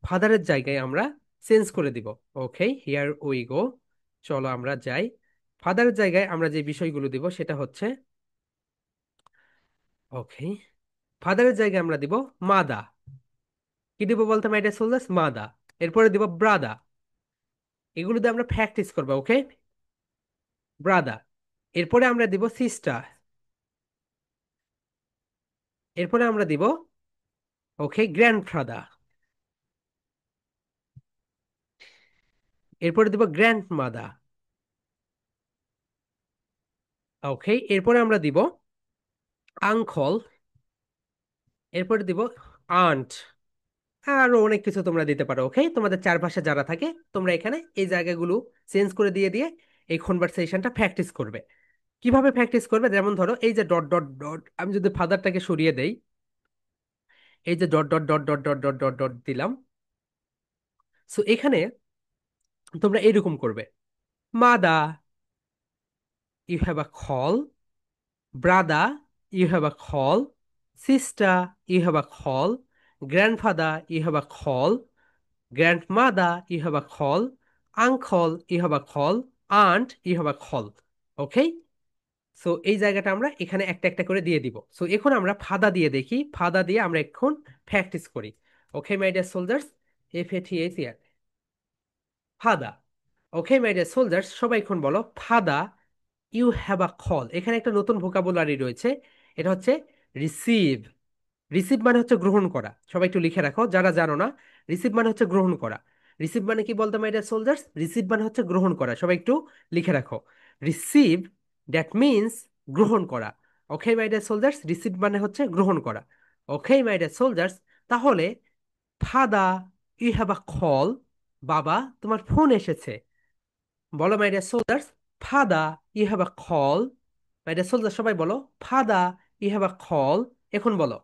[SPEAKER 1] ফাদারের জায়গায় আমরা চেঞ্জ করে দিব। ওকে, হিয়ার উই গো, চলো আমরা যাই। ফাদারের জায়গায় আমরা যে বিষয়গুলো দিব সেটা হচ্ছে, ওকে, ফাদারের জায়গায় আমরা দিব মাদা। কি দিব বলতে মাই ডিয়ার সোলজার্স? মাদা। এরপরে দিব ব্রাদা, এগুলো দিয়ে আমরা প্র্যাকটিস করবো। ওকে, ব্রাদা। এরপরে আমরা দিব সিস্টার। এরপরে আমরা দিব, ওকে, গ্র্যান্ডফাদার। এরপরে দিব গ্র্যান্ড মাদার। ওকে, এরপরে আমরা দিব আঙ্কল। এরপরে দিব আন্ট। আরো অনেক কিছু তোমরা দিতে পারো। ওকে, তোমাদের চারপাশে যারা থাকে, তোমরা এখানে এই জায়গাগুলো চেঞ্জ করে দিয়ে দিয়ে এই কনভারসেশনটা প্র্যাকটিস করবে। কিভাবে প্র্যাকটিস করবে? যেমন ধরো, এই যে ডট ডট ডট, আমি যদি ফাদারটাকে সরিয়ে দেই, এই যে dot dot dot dot dot dot dot dot দিলাম, সো এখানে তোমরা এরকম করবে, mother you have a call, brother, you have a call. Sister, you have a call. Grandfather, you have a call. Grandmother, you have a call. Uncle, you have a call. Aunt, you have a call. Okay? So এই জায়গাটা আমরা এখানে একটা একটা করে দিয়ে দিব। So এখন আমরা ফাদা দিয়ে দেখি, ফাদা দিয়ে আমরা এখন প্র্যাকটিস করি। Okay my dear soldiers, FATHER, father. Okay my dear soldiers, সবাই এখন বলো, father you have a call. এখানে একটা নতুন ভোকাবুলারি রয়েছে, এটা হচ্ছে রিসিভ। রিসিভ মানে হচ্ছে গ্রহণ করা। সবাই একটু লিখে রাখো যারা জানো না, রিসিভ মানে হচ্ছে গ্রহণ করা। রিসিভ মানে কি বলতো মাই ডিয়ার সোলজার্স? রিসিভ মানে হচ্ছে গ্রহণ করা। সবাই একটু লিখে রাখো, রিসিভ, দ্যাট মিনস গ্রহণ করা। Okay my dear soldiers, receive মানে হচ্ছে গ্রহণ করা। ওকে মাই ডিয়ার সোলজার্স, তাহলে father you have a call, বাবা তোমার ফোন এসেছে। বলো my dear soldiers, father you have a call. My dear soldier সবাই বলো, father you have a call. এখন বলো,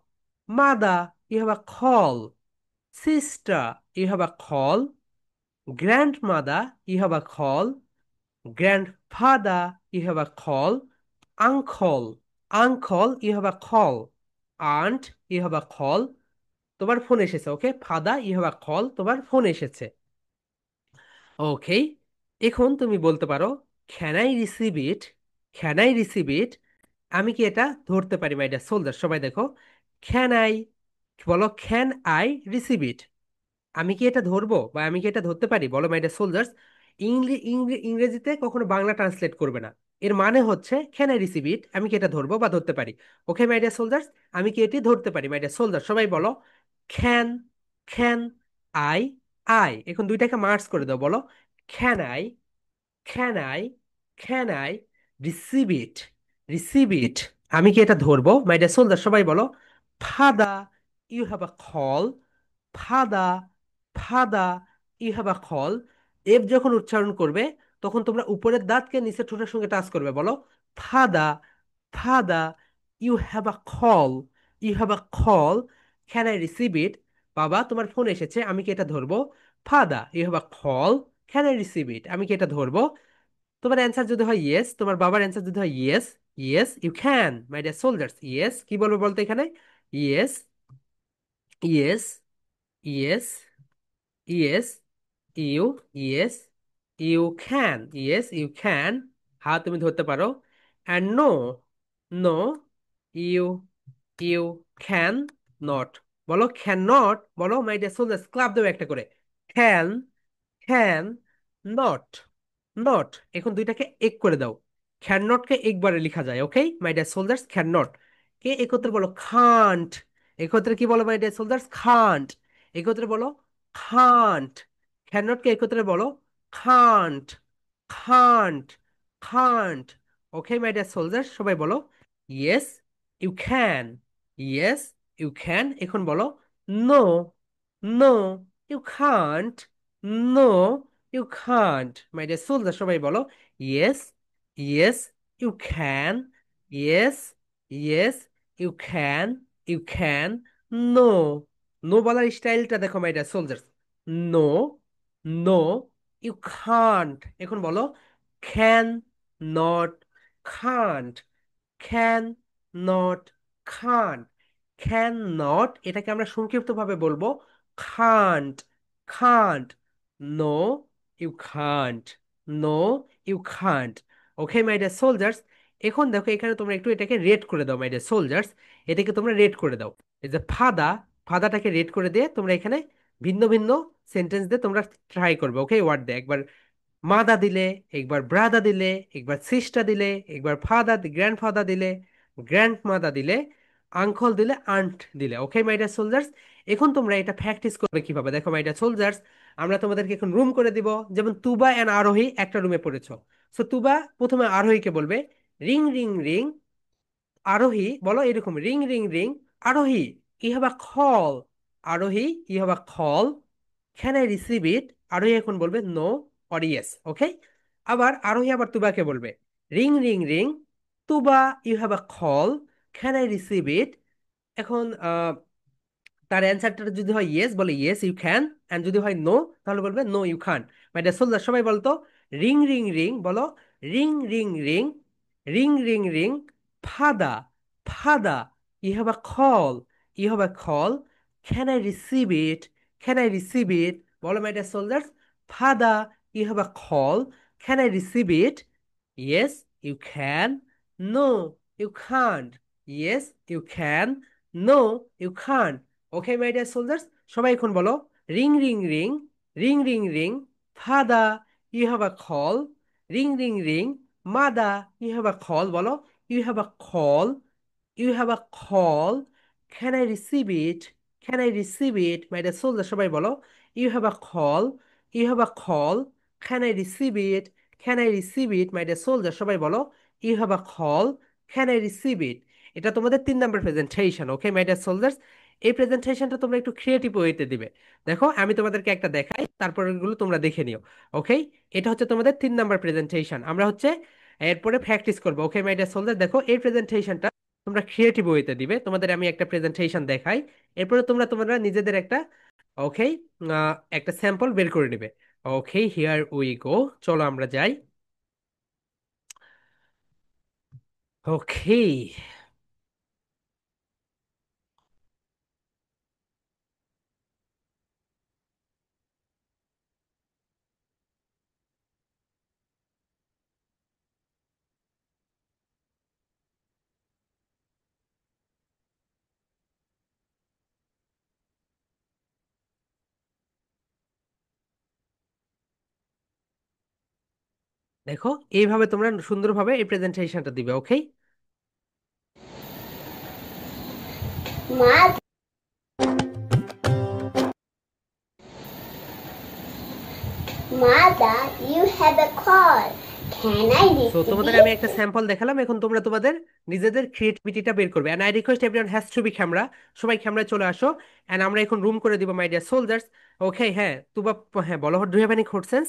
[SPEAKER 1] mother you have a call. Sister you have a call. Grandmother you have a call. Grandfather, you have a call. Uncle, uncle, you have a call. Aunt, you have a call. তোমার phone এসেছে, okay. Father, you have a call, তোমার phone এসেছে। Okay, এখন তুমি বলতে পারো can I receive it, can I receive it, আমি কি এটা ধরতে পারি মাই ডিয়ার সোলজার? সবাই দেখো, ক্যান আই, বলো ক্যান আই রিসিভ ইট, আমি কি এটা ধরবো বা আমি কি এটা ধরতে পারি? বলো মাই ডিয়ার সোলজার্স। ইংরেজিতে কখনো বাংলা ট্রান্সলেট করবে না, এর মানে হচ্ছে ক্যান আই রিসিভ ইট, আমি কি এটা ধরবো বা ধরতে পারি। ওকে মাই ডিয়ার সোলজার্স, আমি কি এটি ধরতে পারি মাই ডিয়ার সোলজার? সবাই বলো ক্যান, ক্যান আই, আই, এখন দুইটাকে মার্জ করে দাও, বলো can I, can I, can I receive it, receive it, আমি কি এটা ধরবো মাই ডিয়ার সোলজার? সবাই বলো father, you have a call, father, father, you have a call. F যখন উচ্চারণ করবে তখন তোমরা উপরের দাঁতকে নিচের ঠোঁটের সঙ্গে টাচ করবে, বলো father, father, you have a call, you have a call, can I receive it, বাবা তোমার ফোন এসেছে, আমি কি এটা ধরবো? Father, you have a call, can I receive it, আমি কি এটা ধরবো? তোমার অ্যান্সার যদি হয় ইয়েস, তোমার বাবার অ্যান্সার যদি হয় yes, yes you can my dear soldiers, yes, কি বলবো বলতো এখানে? Yes, yes, yes, yes, you, yes, you can, yes you can, হ্যাঁ তুমি ধরতে পারো। And no, no, you, you can not, বলো ক্যান নট, বলো মাই ডিয়ার সোলজার্স, ক্লাব দেবে একটা করে। ক্যান, ক্যান নট, নট, এখন দুইটাকে এক করে দাও। ক্যান নটকে একবারে লেখা যায়, okay my dear soldiers, can not কে একত্রে বলো খান্ট, একত্রে কি বলো মাই ডিয়ার সোলজার্স? খান্ট, একত্রে বলো খান্ট, ক্যান নটকে একত্রে বলো can't, can't, can't. Okay my dear soldiers, সবাই বলো yes you can, yes you can, এখন বলো no, no you can't, no you can't, my dear soldier সবাই বলো yes, yes you can, yes, yes you can, you can, no, no বলার স্টাইলটা দেখো my dear soldiers, no, no you can't, এখন বলো can not, can't, can not, can't, can not, এটাকে আমরা সংক্ষিপ্ত ভাবে বলবো can't, can't, no you can't, no you can't. Okay my dear soldiers, এখন দেখো এখানে তোমরা একটু এটাকে রেট করে দাও মাই ডিয়ার সোলজার্স, এটাকে তোমরা রেট করে দাও। এই যে ফাদা, ফাদাটাকে রেট করে দিয়ে তোমরা এখানে ভিন্ন ভিন্ন সেন্টেন্স দিয়ে তোমরা ট্রাই করবে, ওকে ওয়ার্ড দিয়ে, একবার মাদা দিলে, একবার ব্রাদা দিলে, একবার সিস্টা দিলে, একবার ফাদার গ্র্যান্ডফাদার দিলে, গ্র্যান্ড মাদা দিলে, আঙ্কল দিলে, আন্ট দিলে। ওকে মাই ডিয়ার সোলজার্স, এখন তোমরা এটা প্র্যাকটিস করবে কিভাবে দেখো মাই ডিয়ার সোলজার্স, আমরা তোমাদেরকে এখন রুম করে দিব। যেমন তুবা এন্ড আরোহী একটা রুমে পড়েছো, সো তুবা প্রথমে আরোহীকে বলবে রিং রিং রিং, আরোহী বলো এরকম ring ring ring, Arohi you have a call, Arohi you have a call, can I receive it, Arohi এখন বলবে নো অর ইয়েস, ওকে। আবার আরোহী আবার তুবাকে বলবে ring ring ring, Tuba you have a call, can I receive it, এখন তার অ্যান্সারটা যদি হয় ইয়েস বলে ইয়েস ইউ ক্যান, এন্ড যদি হয় নো তাহলে বলবে no you can. My dear soldier সবাই বলতো রিং রিং রিং, বলো ring ring ring, ring ring ring, father, father, you have a call, you have a call, can I receive it, can I receive it, বলো my dear soldiers father, you have a call, can I receive it, yes you can, no you can't, yes you can, no you can't. Okay my dear soldiers, সবাই এখন বলো ring ring ring, ring ring ring, father, you have a call, ring ring ring, mother, you have a call, বলো you have a call, you have a call, can I receive it, can I receive it, my dear soldier সবাই বলো you have a call, you have a call, can I receive it, can I receive it, my dear soldier সবাই বলো you have a call, can I receive it. এটা তোমাদের 3 number presentation, okay my dear soldiers. এই প্রেজেন্টেশনটা তোমরা একটু creative ওয়েতে দিবে। দেখো আমি তোমাদেরকে একটা দেখাই, তারপর এগুলো তোমরা দেখে নিও, ওকে। এটা হচ্ছে তোমাদের 3 নম্বর প্রেজেন্টেশন, আমরা হচ্ছে এরপরে প্র্যাকটিস করবো, ওকে মাই ডিয়ার সোলজার। দেখো এই প্রেজেন্টেশনটা তোমরা ক্রিয়েটিভ ওয়েতে দিবে, তোমাদের আমি একটা প্রেজেন্টেশন দেখাই, এরপরে তোমরা তোমরা নিজেদের একটা, ওকে, একটা স্যাম্পল বের করে নিবে। ওকে হিয়ার উই গো, চলো আমরা যাই। ওকে, দেখো এইভাবে তোমরা সুন্দরভাবে এই প্রেজেন্টেশনটা দিবে। ওকে,
[SPEAKER 2] মা, Mother, you have a call. Can I
[SPEAKER 1] so
[SPEAKER 2] receive
[SPEAKER 1] তোমাদের আমি
[SPEAKER 2] it?
[SPEAKER 1] একটা স্যাম্পল দেখালাম, এখন তোমরা তোমাদের নিজেদের ক্রিয়েটিভিটিটা বের করবে। And I request everyone has to be camera, সবাই ক্যামেরায় চলে আসো। এন্ড আমরা এখন রুম করে দিব মাই ডিয়ার সোলজার্স। ওকে, হ্যাঁ তুবা, হ্যাঁ বলো, do have any questions?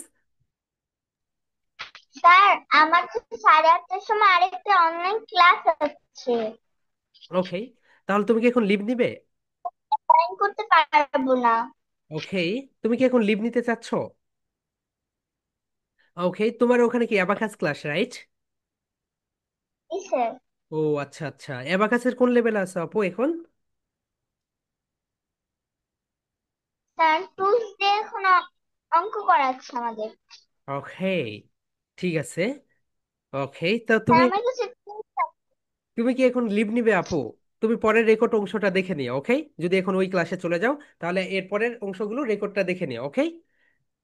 [SPEAKER 2] Sir, আমার তো 8:30টার সময় আরেকটা অনলাইন ক্লাস আছে।
[SPEAKER 1] ওকে, তাহলে তুমি কি এখন লিভ নিবে?
[SPEAKER 2] জয়েন করতে পারবো না।
[SPEAKER 1] ওকে, তুমি কি এখন লিভ নিতে চাচ্ছ? ওকে, তোমার ওখানে কি অ্যাবাকাস ক্লাস, রাইট?
[SPEAKER 2] জি স্যার।
[SPEAKER 1] ও আচ্ছা আচ্ছা, অ্যাবাকাসের কোন লেভেল আছে আপু এখন?
[SPEAKER 2] স্যার, টুসডে এখন অঙ্ক করাচ্ছে আমাদের।
[SPEAKER 1] ওকে, ঠিক আছে। ওকে, তো
[SPEAKER 2] স্যার,
[SPEAKER 1] তুমি
[SPEAKER 2] আমার কাছে tools আছে।
[SPEAKER 1] তুমি কি এখন লিভ নিবে আপু? তুমি পরের রেকর্ড অংশটা দেখে নিও। ওকে, যদি এখন ওই ক্লাসে চলে যাও তাহলে এর পরের অংশগুলো রেকর্ডটা দেখে নিও। ওকে,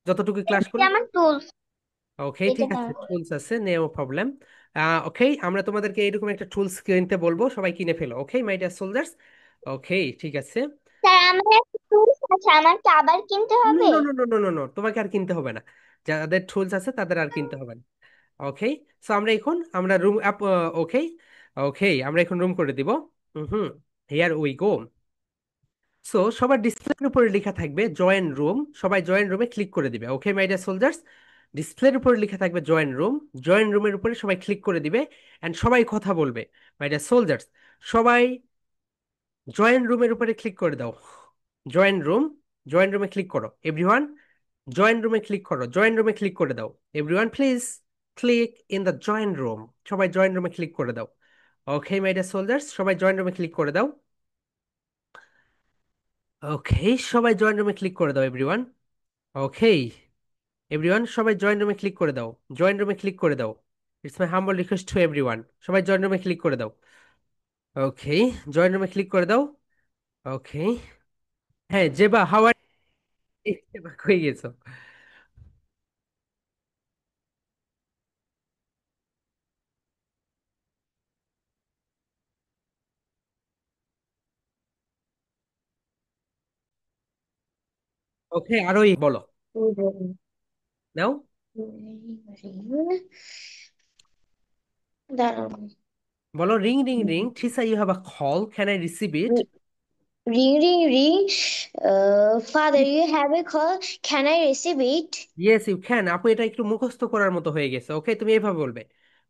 [SPEAKER 1] যতটুকু
[SPEAKER 2] এই
[SPEAKER 1] ক্লাস
[SPEAKER 2] যে
[SPEAKER 1] করলে।
[SPEAKER 2] আমার টুলস,
[SPEAKER 1] ওকে,
[SPEAKER 2] এটা
[SPEAKER 1] ঠিক আছে,
[SPEAKER 2] নেন।
[SPEAKER 1] টুলস আছে, নো প্রবলেম। ওকে, আমরা তোমাদেরকে এইরকম একটা টুলস কিনতে বলবো, সবাই কিনে ফেলো। ওকে মাই ডিয়ার সোলজার্স। ওকে, ঠিক আছে।
[SPEAKER 2] স্যার, আমার একটা টুলস আছে, আমার কি আবার কিনতে
[SPEAKER 1] নো
[SPEAKER 2] হবে?
[SPEAKER 1] No no no no no no, তোমাকে আর কিনতে হবে না, যাদের টুলস আছে তাদের আর কিনতে হবে না। ওকে, সো আমরা রুম আপ। ওকে, ওকে, আমরা এখন রুম করে দিব। হুম, হিয়ার উই গো। সো সবার ডিসপ্লের উপরে লেখা থাকবে জয়েন রুম, সবাই জয়েন রুমে ক্লিক করে দিবে। ওকে মাই ডিয়ার সোলজার্স, ডিসপ্লের উপরে লেখা থাকবে জয়েন রুম, জয়েন রুমের উপরে সবাই ক্লিক করে দিবে। এন্ড সবাই কথা বলবে। মাই ডিয়ার সোলজার্স, সবাই জয়েন রুমের উপরে ক্লিক করে দাও। জয়েন রুম, জয়েন রুমে ক্লিক করো এভরিওয়ান। জয়েন রুমে ক্লিক করো, জয়েন রুমে ক্লিক করে দাও everyone, please click in the join room. সবাই জয়েন রুমে ক্লিক করে দাও। ওকে মাই ডিয়ার সোলজার্স, সবাই জয়েন রুমে ক্লিক করে দাও। ওকে, সবাই জয়েন রুমে ক্লিক করে দাও এভরিওয়ান। ওকে এভরিওয়ান, সবাই জয়েন রুমে ক্লিক করে দাও। জয়েন রুমে ক্লিক করে দাও। It's my humble request to everyone, সবাই জয়েন রুমে ক্লিক করে দাও। ওকে, জয়েন রুমে ক্লিক করে দাও। ওকে, হ্যাঁ জেবা, হাউ আর, জেবা কই গেছো? ওকে, আরোই বলো, নাও
[SPEAKER 2] দাঁড়াও।
[SPEAKER 1] বলো, রিং রিং রিং, ঠিসা you have a call, can I receive it?
[SPEAKER 2] Ring, ring, ring. Father, you have a call. Can I receive it?
[SPEAKER 1] Yes you can. আপু এটা একটু মুখস্থ করার মতো হয়ে গেছে। ওকে, তুমি এইভাবে বলবে,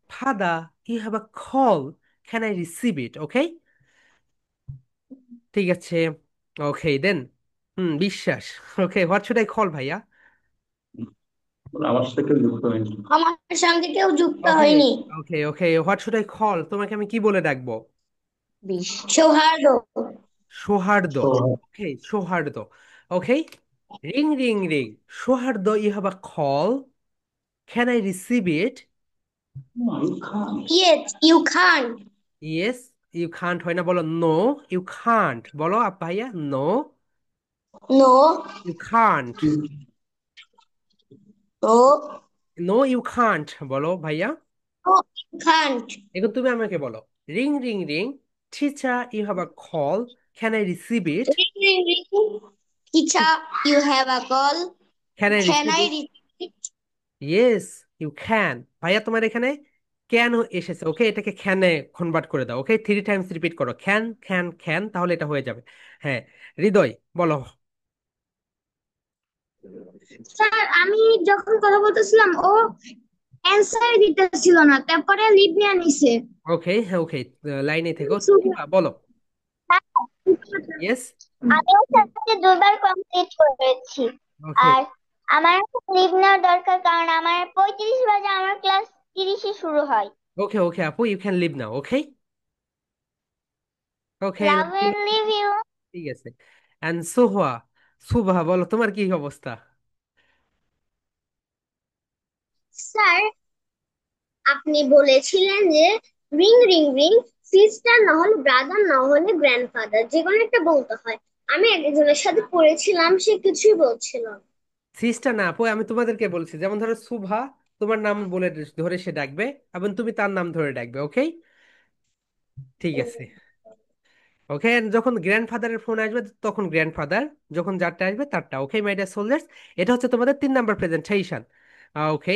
[SPEAKER 1] father you have a call, can I receive it? Okay, ঠিক আছে। Okay then, Biswas. Okay, what should I call ভাইয়া?
[SPEAKER 2] আমার সাথে কেউ যুক্ত হয়নি। আমার সঙ্গে কেউ যুক্ত
[SPEAKER 1] ওকে,
[SPEAKER 2] হয়নি।
[SPEAKER 1] Okay, okay, what should I call, তোমাকে আমি কি বলে ডাকবো?
[SPEAKER 2] Souharda.
[SPEAKER 1] Souharda. Okay, Souharda. Okay, ring ring ring, Souharda you have a call, can I receive it?
[SPEAKER 2] Yes, you can't.
[SPEAKER 1] Yes you can't হয় না, বলো নো ইউ খান্ট, বলো আপ ভাইয়া, no
[SPEAKER 2] No,
[SPEAKER 1] you can't,
[SPEAKER 2] no,
[SPEAKER 1] no you can't, বলো ভাইয়া।
[SPEAKER 2] no, you can't.
[SPEAKER 1] এখন তুমি আমাকে বলো, রিং রিং রিং, teacher you have a call, can I receive it?
[SPEAKER 2] Ring, ring, ring. Teacher, you have a call.
[SPEAKER 1] Can I
[SPEAKER 2] Can
[SPEAKER 1] receive
[SPEAKER 2] I
[SPEAKER 1] it?
[SPEAKER 2] receive it?
[SPEAKER 1] Yes you can. ভাইয়া তোমার এখানে can এসেছে, ওকে, এটাকে ক্যানে convert করে দাও। ওকে, 3 Times repeat করো, can can can, তাহলে এটা হয়ে যাবে। হ্যাঁ, হৃদয় বলো।
[SPEAKER 2] স্যার, আমি যখন কথা বলতেছিলাম ও অ্যান্সার দিতেছিল না, তারপরে লিভ নিয়ে নিছে।
[SPEAKER 1] ওকে, হ্যাঁ ওকে, লাইনে থেকো। তুবা বলো। ইয়েস।
[SPEAKER 2] আমি ওর সাথে 2বার কমপ্লিট করেছি।
[SPEAKER 1] ওকে,
[SPEAKER 2] আর আমার লিভ নেওয়ার দরকার, কারণ আমার 35 বাজে আমার ক্লাস 30-এ শুরু হয়।
[SPEAKER 1] ওকে ওকে আপু, you can leave now. Okay okay.
[SPEAKER 2] Love and leave you.
[SPEAKER 1] ঠিক আছে। এন্ড সুহা, সুভা বলো তোমার কি অবস্থা?
[SPEAKER 2] স্যার, আপনি বলেছিলেন যে রিং রিং রিং, সিস্টার না হলে ব্রাদার না হলে গ্র্যান্ডফাদার, যে কোনো একটা বলতে হয়। আমি একজনের সাথে পড়েছিলাম, সে কিছুই বলছিল না।
[SPEAKER 1] সিস্টার না আপু, আমি তোমাদেরকে বলছি, যেমন ধরো সুভা, তোমার নাম বলে ধরে সে ডাকবে এবং তুমি তার নাম ধরে ডাকবে। ওকে ঠিক আছে। ওকে, যখন গ্র্যান্ডফাদারের ফোন আসবে তখন গ্র্যান্ডফাদার, যখন যারটা আসবে তারটা। ওকে মাই ডিয়ার সোলজার্স, এটা হচ্ছে তোমাদের 3 নাম্বার প্রেজেন্টেশন। ওকে,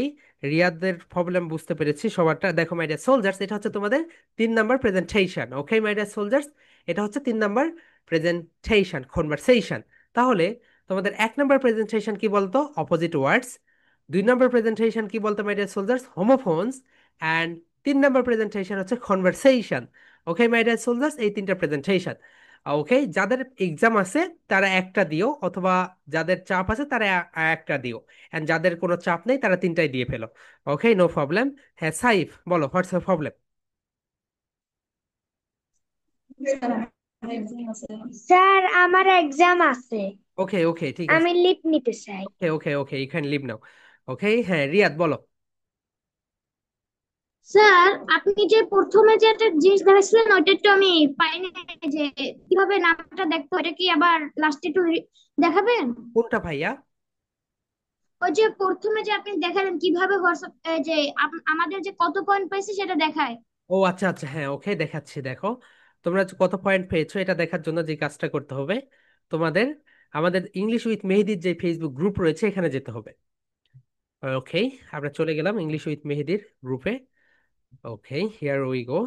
[SPEAKER 1] রিয়াদের প্রবলেম বুঝতে পেরেছি সবারটা। দেখো মাই ডিয়ার সোলজার্স, এটা হচ্ছে তোমাদের 3 number presentation. Okay my dear soldiers, এটা হচ্ছে 3 নাম্বার প্রেজেন্টেশন, কনভারসেশন। তাহলে তোমাদের 1 নাম্বার প্রেজেন্টেশন কি বলতো? Opposite words. 2 নাম্বার প্রেজেন্টেশন কি বলতো my dear soldiers? Homophones. And 3 number presentation হচ্ছে conversation. Okay my dear soldiers, এই 3টা প্রেজেন্টেশন। ওকে, যাদের এক্সাম আছে তারা একটা দিও, অথবা যাদের চাপ আছে তারা একটা দিও, এন্ড যাদের কোনো চাপ নেই তারা 3টাই দিয়ে ফেলো। ওকে, নো প্রবলেম। হ্যাঁ সাইফ, বলো হোয়াটস ইউর প্রবলেম?
[SPEAKER 2] স্যার, আমার এক্সাম আছে,
[SPEAKER 1] ওকে ওকে ঠিক আছে।
[SPEAKER 2] আমি লিভ নিতে চাই।
[SPEAKER 1] ওকে ওকে ওকে, ইউ ক্যান লিভ নাও। ওকে হ্যাঁ, রিয়াদ বলো।
[SPEAKER 2] স্যার, আপনি যে প্রথমে যে একটা জিনিস দেখাচ্ছিলেন ওইটা একটু আমি পাইনি, যে কিভাবে নামটা দেখতে হয়, ওটা কি আবার লাস্টে একটু দেখাবেন?
[SPEAKER 1] কোনটা ভাইয়া?
[SPEAKER 2] ওই যে প্রথমে যে আপনি দেখালেন কিভাবে হোয়াটসঅ্যাপ, যে আমাদের যে কত পয়েন্ট পাইছে সেটা দেখায়।
[SPEAKER 1] ও আচ্ছা আচ্ছা, হ্যাঁ ওকে দেখাচ্ছি। দেখো, তোমরা কত পয়েন্ট পেয়েছো এটা দেখার জন্য যে কাজটা করতে হবে তোমাদের, আমাদের ইংলিশ উইথ মেহেদির যে ফেসবুক গ্রুপ রয়েছে এখানে যেতে হবে। ওকে, আমরা চলে গেলাম ইংলিশ উইথ মেহেদির গ্রুপে। ওকে, হিয়ার উই গো।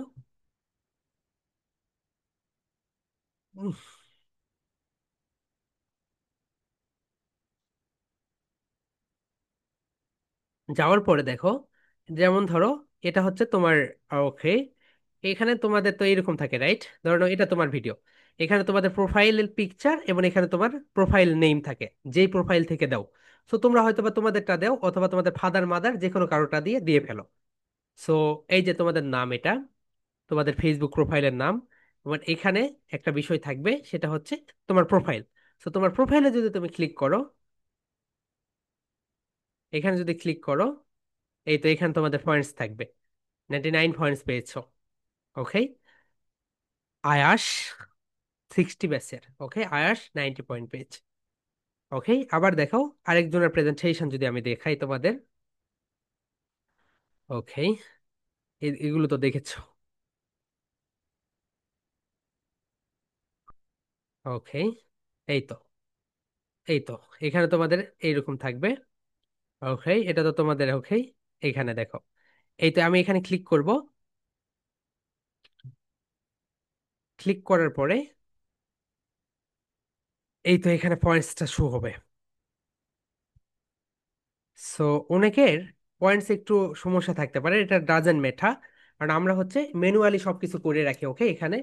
[SPEAKER 1] যাওয়ার পরে দেখো, যেমন ধরো এটা হচ্ছে তোমার, ওকে, এখানে তোমাদের তো এরকম থাকে রাইট, ধরো নাও এটা তোমার ভিডিও, এখানে তোমাদের প্রোফাইলের পিকচার এবং এখানে তোমার প্রোফাইল নেম থাকে, যেই প্রোফাইল থেকে দাও। সো তোমরা হয়তো বা তোমাদেরটা দাও, অথবা তোমাদের ফাদার মাদার যে কোনো কারোটা দিয়ে দিয়ে ফেলো। সো এই যে তোমাদের নাম, এটা তোমাদের ফেসবুক প্রোফাইলের নাম। তোমার এখানে একটা বিষয় থাকবে, সেটা হচ্ছে তোমার প্রোফাইল। সো তোমার প্রোফাইলে যদি তুমি ক্লিক করো, এখানে যদি ক্লিক করো, এই তো এখানে তোমাদের পয়েন্টস থাকবে। 99 পয়েন্টস পেয়েছো। ওকে, আয়াস 60 ব্যাচের। ওকে, আয়াস 90 পয়েন্ট পেয়েছে। ওকে, আবার দেখো আরেকজনের প্রেজেন্টেশন যদি আমি দেখাই তোমাদের। ওকে, এগুলো তো দেখেছো। ওকে, এই তো, এই তো, এখানে তোমাদের এইরকম থাকবে। ওকে, এটা তো তোমাদের। ওকে, এখানে দেখো, এই তো আমি এখানে ক্লিক করব। ক্লিক করার পরে এই তো এখানে পয়েন্টসটা শো হবে। সো অনেকের পয়েন্টস একটু সমস্যা থাকতে পারে, এটা ডাজেন্ট ম্যাটার, কারণ আমরা হচ্ছে ম্যানুয়ালি সবকিছু করে রাখি। ওকে এখানে,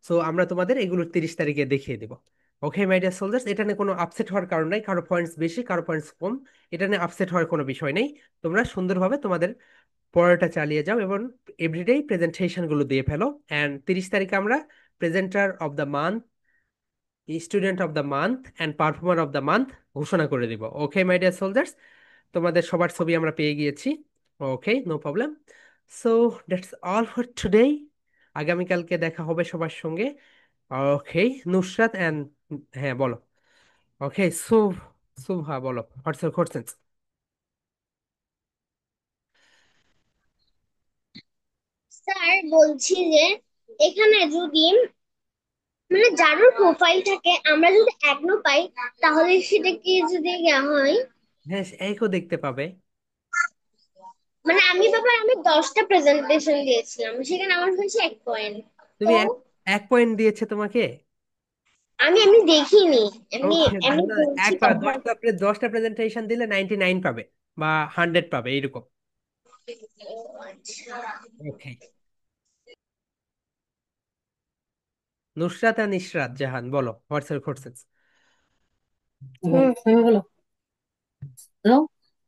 [SPEAKER 1] সো আমরা তোমাদের এগুলো 30 তারিখে দেখিয়ে দেবো। ওকে মাই ডিয়ার সোলজার্স, এটা নিয়ে কোনো আপসেট হওয়ার কারণ নাই, কারো পয়েন্টস বেশি কারো পয়েন্টস কম, এটা নিয়ে আপসেট হওয়ার কোনো বিষয় নেই। তোমরা সুন্দরভাবে তোমাদের পড়াটা চালিয়ে যাও এবং এভরিডে প্রেজেন্টেশন গুলো দিয়ে ফেলো। অ্যান্ড 30 তারিখে আমরা presenter of the month, student of the month and performer of the month ঘোষণা করে দিব। ওকে মাই ডিয়ার সোলজার্স, তোমাদের সবার ছবি আমরা পেয়ে গিয়েছি। Okay, no problem. So that's all for today. আগামীকালকে দেখা হবে সবার সঙ্গে। ওকে, নুসরাত অ্যান্ড, হ্যাঁ বলো। ওকে, শুভা বলো হোয়াটস ইউর কোশ্চেন?
[SPEAKER 2] স্যার, বলছি যে এখানে যদি মানে যার প্রোফাইল থাকে, আমরা যদি এগনো পাই, তাহলে সেটা কি যদি ইয়া হয়?
[SPEAKER 1] হ্যাঁ, একও দেখতে পাবে।
[SPEAKER 2] মানে আমি 10টা প্রেজেন্টেশন দিয়েছিলাম, সেখানে আমার হয়েছে 1 পয়েন্ট। তো
[SPEAKER 1] তুমি এক পয়েন্ট দিয়েছে তোমাকে?
[SPEAKER 2] আমি দেখিনি, এমনি
[SPEAKER 1] ওকে,
[SPEAKER 2] এমনি বলছি
[SPEAKER 1] একবার
[SPEAKER 2] কথা।
[SPEAKER 1] 10টা প্রেজেন্টেশন দিলে 99 পাবে বা 100 পাবে এইরকম।
[SPEAKER 2] ও আচ্ছা।
[SPEAKER 1] ওকে, নুসরাত আর ইশরাত জাহান বলো হোয়াটস ইউর কোশ্চেন?
[SPEAKER 3] হলো। হ্যালো।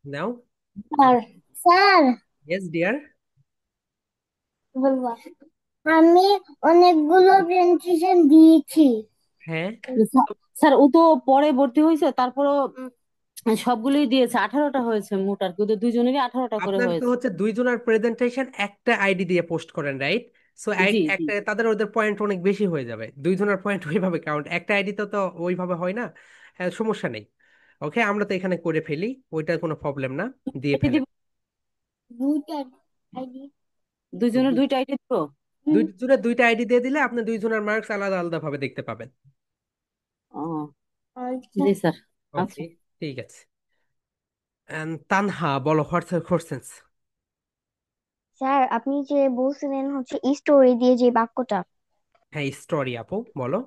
[SPEAKER 1] নাও।
[SPEAKER 3] Sir, sir,
[SPEAKER 1] yes dear.
[SPEAKER 2] বলবো, আমি অনেকগুলো প্রেজেন্টেশন দিয়েছি।
[SPEAKER 1] হ্যাঁ,
[SPEAKER 3] স্যার, স্যার, ও তো পরে ভর্তি হয়েছে, তারপরও সবগুলোই দিয়েছে, 18টা হয়েছে মোট আর কি, ওদের দুইজনেরই 18টা করে
[SPEAKER 1] আপনার তো
[SPEAKER 3] হয়েছে।
[SPEAKER 1] হচ্ছে দুইজনের প্রেজেন্টেশন একটা আইডি দিয়ে পোস্ট করেন, রাইট? সো
[SPEAKER 3] জি, জি।
[SPEAKER 1] একটা তাদের ওদের পয়েন্ট অনেক বেশি হয়ে যাবে, দুইজনের পয়েন্ট ওইভাবে কাউন্ট, একটা আইডিতে তো ওইভাবে হয় না। হ্যাঁ, সমস্যা নেই। ওকে, আমরা তো এখানে করে ফেলি, ওইটার কোনো প্রবলেম না, দিয়ে
[SPEAKER 3] আইডি
[SPEAKER 1] ফেলেন।
[SPEAKER 3] দিব?
[SPEAKER 2] দুইটা আইডি।
[SPEAKER 3] দুইজনের দুইটা আইডি দিব?
[SPEAKER 1] দুইজনের দুইটা আইডি দিয়ে দিলে আপনি দুইজনের মার্কস আলাদা আলাদা ভাবে দেখতে পাবেন।
[SPEAKER 3] ও,
[SPEAKER 2] আচ্ছা।
[SPEAKER 3] জি স্যার।
[SPEAKER 1] ওকে,
[SPEAKER 3] আচ্ছা
[SPEAKER 1] ঠিক আছে। তানহা, বলো হোয়াটস ইউর কোশ্চেনস?
[SPEAKER 2] স্যার, আপনি যে বলছিলেন হচ্ছে স্টোরি দিয়ে যে বাক্যটা,
[SPEAKER 1] হ্যাঁ, স্টোরি আপু, বলো।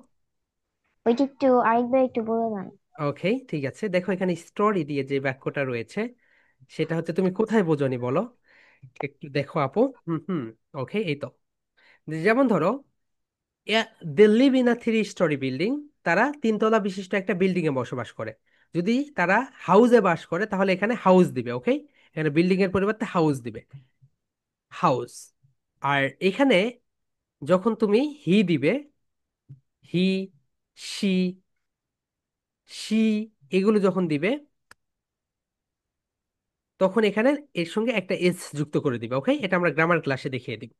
[SPEAKER 2] ওইটা একটু আরেকবার একটু বলে দেন।
[SPEAKER 1] ওকে, ঠিক আছে, দেখো এখানে স্টোরি দিয়ে যে বাক্যটা রয়েছে সেটা হচ্ছে, তুমি কোথায় বোঝনি বলো, একটু দেখো আপু। হুম হুম। ওকে, এই তো, যেমন ধরো, they live in a 3 story building, তারা 3 তলা বিশিষ্ট একটা বিল্ডিং এ বসবাস করে। যদি তারা হাউসে বাস করে তাহলে এখানে হাউস দিবে, ওকে? এখানে বিল্ডিং এর পরিবর্তে হাউস দিবে, হাউস। আর এখানে যখন তুমি হি দিবে, হি, শি, শি, এগুলো যখন দিবে, তখন এখানে এর সঙ্গে একটা এস যুক্ত করে দিবে, ওকে? এটা আমরা গ্রামার ক্লাসে দেখিয়ে দিব।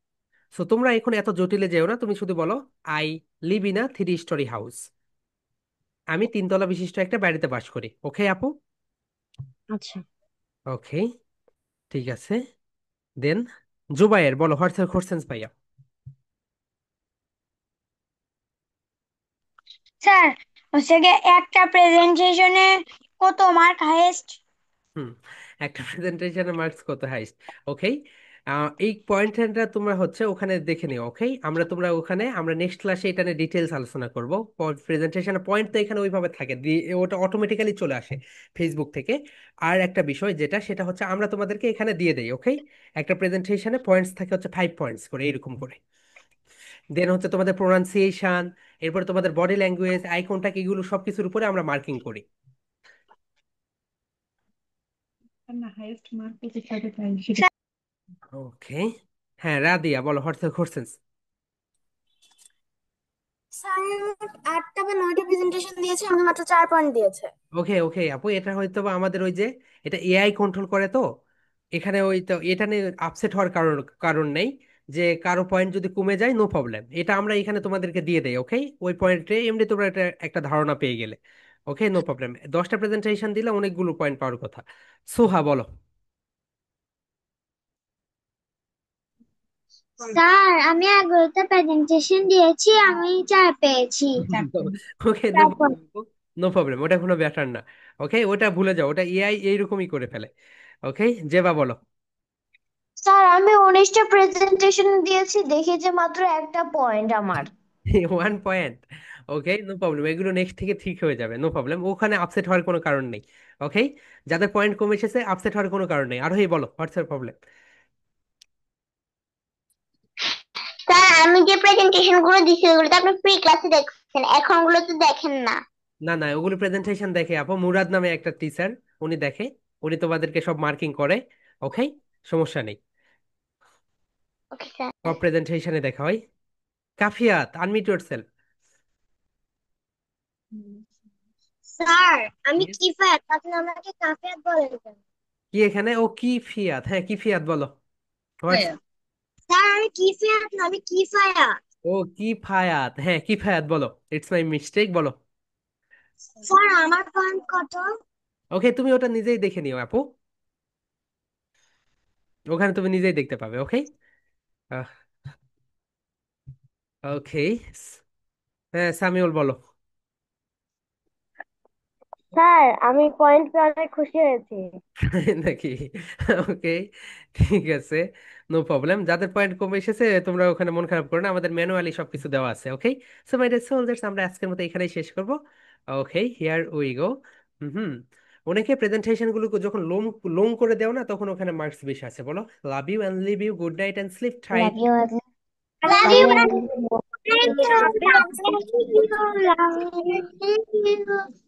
[SPEAKER 1] সো তোমরা এখন এত জটিলে যেও না, তুমি শুধু বলো, I live in a 3 story house, আমি 3 তলা বিশিষ্ট একটা বাড়িতে বাস করি, ওকে আপু?
[SPEAKER 2] আচ্ছা।
[SPEAKER 1] ওকে, ঠিক আছে। দেন জুবায়ের, বলো হোয়াটস ইউর কোশ্চেনস ভাইয়া?
[SPEAKER 2] স্যার, হচ্ছে গিয়ে একটা প্রেজেন্টেশনে কত মার্ক হাইয়েস্ট?
[SPEAKER 1] হুম, একটা প্রেজেন্টেশনের মার্কস কত হাইস্ট? ওকে, এই পয়েন্টটা তোমরা হচ্ছে ওখানে দেখে নিও, ওকে? তোমরা ওখানে আমরা নেক্সট ক্লাসে এটা নিয়ে ডিটেলস আলোচনা করব। প্রেজেন্টেশনের পয়েন্ট তো এখানে ওইভাবে থাকে, ওটা অটোমেটিক্যালি চলে আসে ফেসবুক থেকে। আর একটা বিষয় যেটা, সেটা হচ্ছে আমরা তোমাদেরকে এখানে দিয়ে দেই, ওকে? একটা প্রেজেন্টেশনে পয়েন্টস থাকে হচ্ছে 5 পয়েন্টস করে, এরকম করে। দেন হচ্ছে তোমাদের প্রোনাউন্সিয়েশন, এরপর তোমাদের বডি ল্যাঙ্গুয়েজ, আই কন্টাক্ট, এগুলো সবকিছুর উপরে আমরা মার্কিং করি। ওকে, হ্যাঁ রাদিয়া, বলো হোয়াটস ইউর কোশ্চেনস?
[SPEAKER 2] স্যার, মোট 8টা বা 9টা প্রেজেন্টেশন দিয়েছে, আমি মাত্র 4 পয়েন্ট দিয়েছে।
[SPEAKER 1] ওকে ওকে আপু, এটা হয়তো বা আমাদের ওই যে, এটা এআই কন্ট্রোল করে তো, এখানে ওই তো এটা নিয়ে আপসেট হওয়ার কারণ কারণ নেই। যে কারো পয়েন্ট যদি কমে যায়, নো প্রবলেম, এটা আমরা এখানে তোমাদেরকে দিয়ে দেই, ওকে? ওই পয়েন্টে এমনি তোমরা একটা একটা ধারণা পেয়ে গেলে, ওকে, নো প্রবলেম। 10টা প্রেজেন্টেশন দিলে অনেকগুলো পয়েন্ট পাওয়ার কথা। সোহা, বলো।
[SPEAKER 2] স্যার, আমি 11টা প্রেজেন্টেশন দিয়েছি, আমি 4 পেয়েছি।
[SPEAKER 1] ওকে, নো প্রবলেম, নো প্রবলেম, ওটা কোনো ব্যাটার না। ওকে, ওটা ভুলে যাও, ওটা এআই এইরকমই করে ফেলে। ওকে, জেবা, বলো।
[SPEAKER 2] স্যার, আমি 19টা প্রেজেন্টেশন দিয়েছি, দেখি যে মাত্র একটা পয়েন্ট আমার।
[SPEAKER 1] 1 পয়েন্ট? ওকে, নো প্রবলেম, এগুলো নেক্সট থেকে ঠিক হয়ে যাবে, নো প্রবলেম, ওখানে আপসেট হওয়ার কোনো কারণ নেই। ওকে, যাদের পয়েন্ট কমে এসেছে আপসেট হওয়ার কোনো কারণ নেই। আরোহী, বলো হোয়াটস এর প্রবলেম?
[SPEAKER 2] স্যার, আমি যে প্রেজেন্টেশন গুলো দিছি ওগুলো তো আপনি ফ্রি ক্লাসে দেখছেন, এখন ওগুলো তো দেখেন না।
[SPEAKER 1] না না, ওগুলো প্রেজেন্টেশন দেখে আপু, মুরাদ নামে একটা টিচার, উনি দেখে, উনি তোমাদেরকে সব মার্কিং করে। ওকে, সমস্যা নেই,
[SPEAKER 2] ওকে স্যার।
[SPEAKER 1] সব প্রেজেন্টেশনে দেখা হয়। কাফিয়াত, আনমিউট ইয়োরসেলফ।
[SPEAKER 2] স্যার, আমি কিফায়াত, আপনি আমাকে কাফিয়াত বলেন কেন?
[SPEAKER 1] কি এখানে, ও কি ফিয়াত, হ্যাঁ কি ফিয়াত, বলো হোয়াটস?
[SPEAKER 2] স্যার, আমি কিফায়াত না, আমি কিফায়াত।
[SPEAKER 1] ও কি ফায়াত, হ্যাঁ কি ফায়াত, বলো, ইটস মাই মিস্টেক, বলো।
[SPEAKER 2] স্যার, আমার পয়েন্ট কত?
[SPEAKER 1] ওকে, তুমি ওটা নিজেই দেখে নিও আপু, ওখানে তুমি নিজেই দেখতে পাবে, ওকে? ওকে, হ্যাঁ সামিউল, বলো।
[SPEAKER 2] স্যার, আমি পয়েন্ট পেয়ে অনেক খুশি হয়েছি।
[SPEAKER 1] নাকি? ওকে, ঠিক আছে, নো প্রবলেম, যাদের পয়েন্ট কমে এসেছে তোমরা ওখানে মন খারাপ করো না, আমাদের ম্যানুয়ালি সবকিছু দেওয়া আছে, ওকে? সো মাই ডিয়ার সোলজার্স, আমরা আজকের মতো এখানেই শেষ করব। ওকে, হিয়ার উই গো। হুম, অনেকে প্রেজেন্টেশন গুলো যখন লং লং করে দেও না, তখন ওখানে মার্কস বেশি আছে, বলো। Love you and leave you, good night and sleep tight.
[SPEAKER 2] Love you. Love you. Thank you. Thank you. Love you.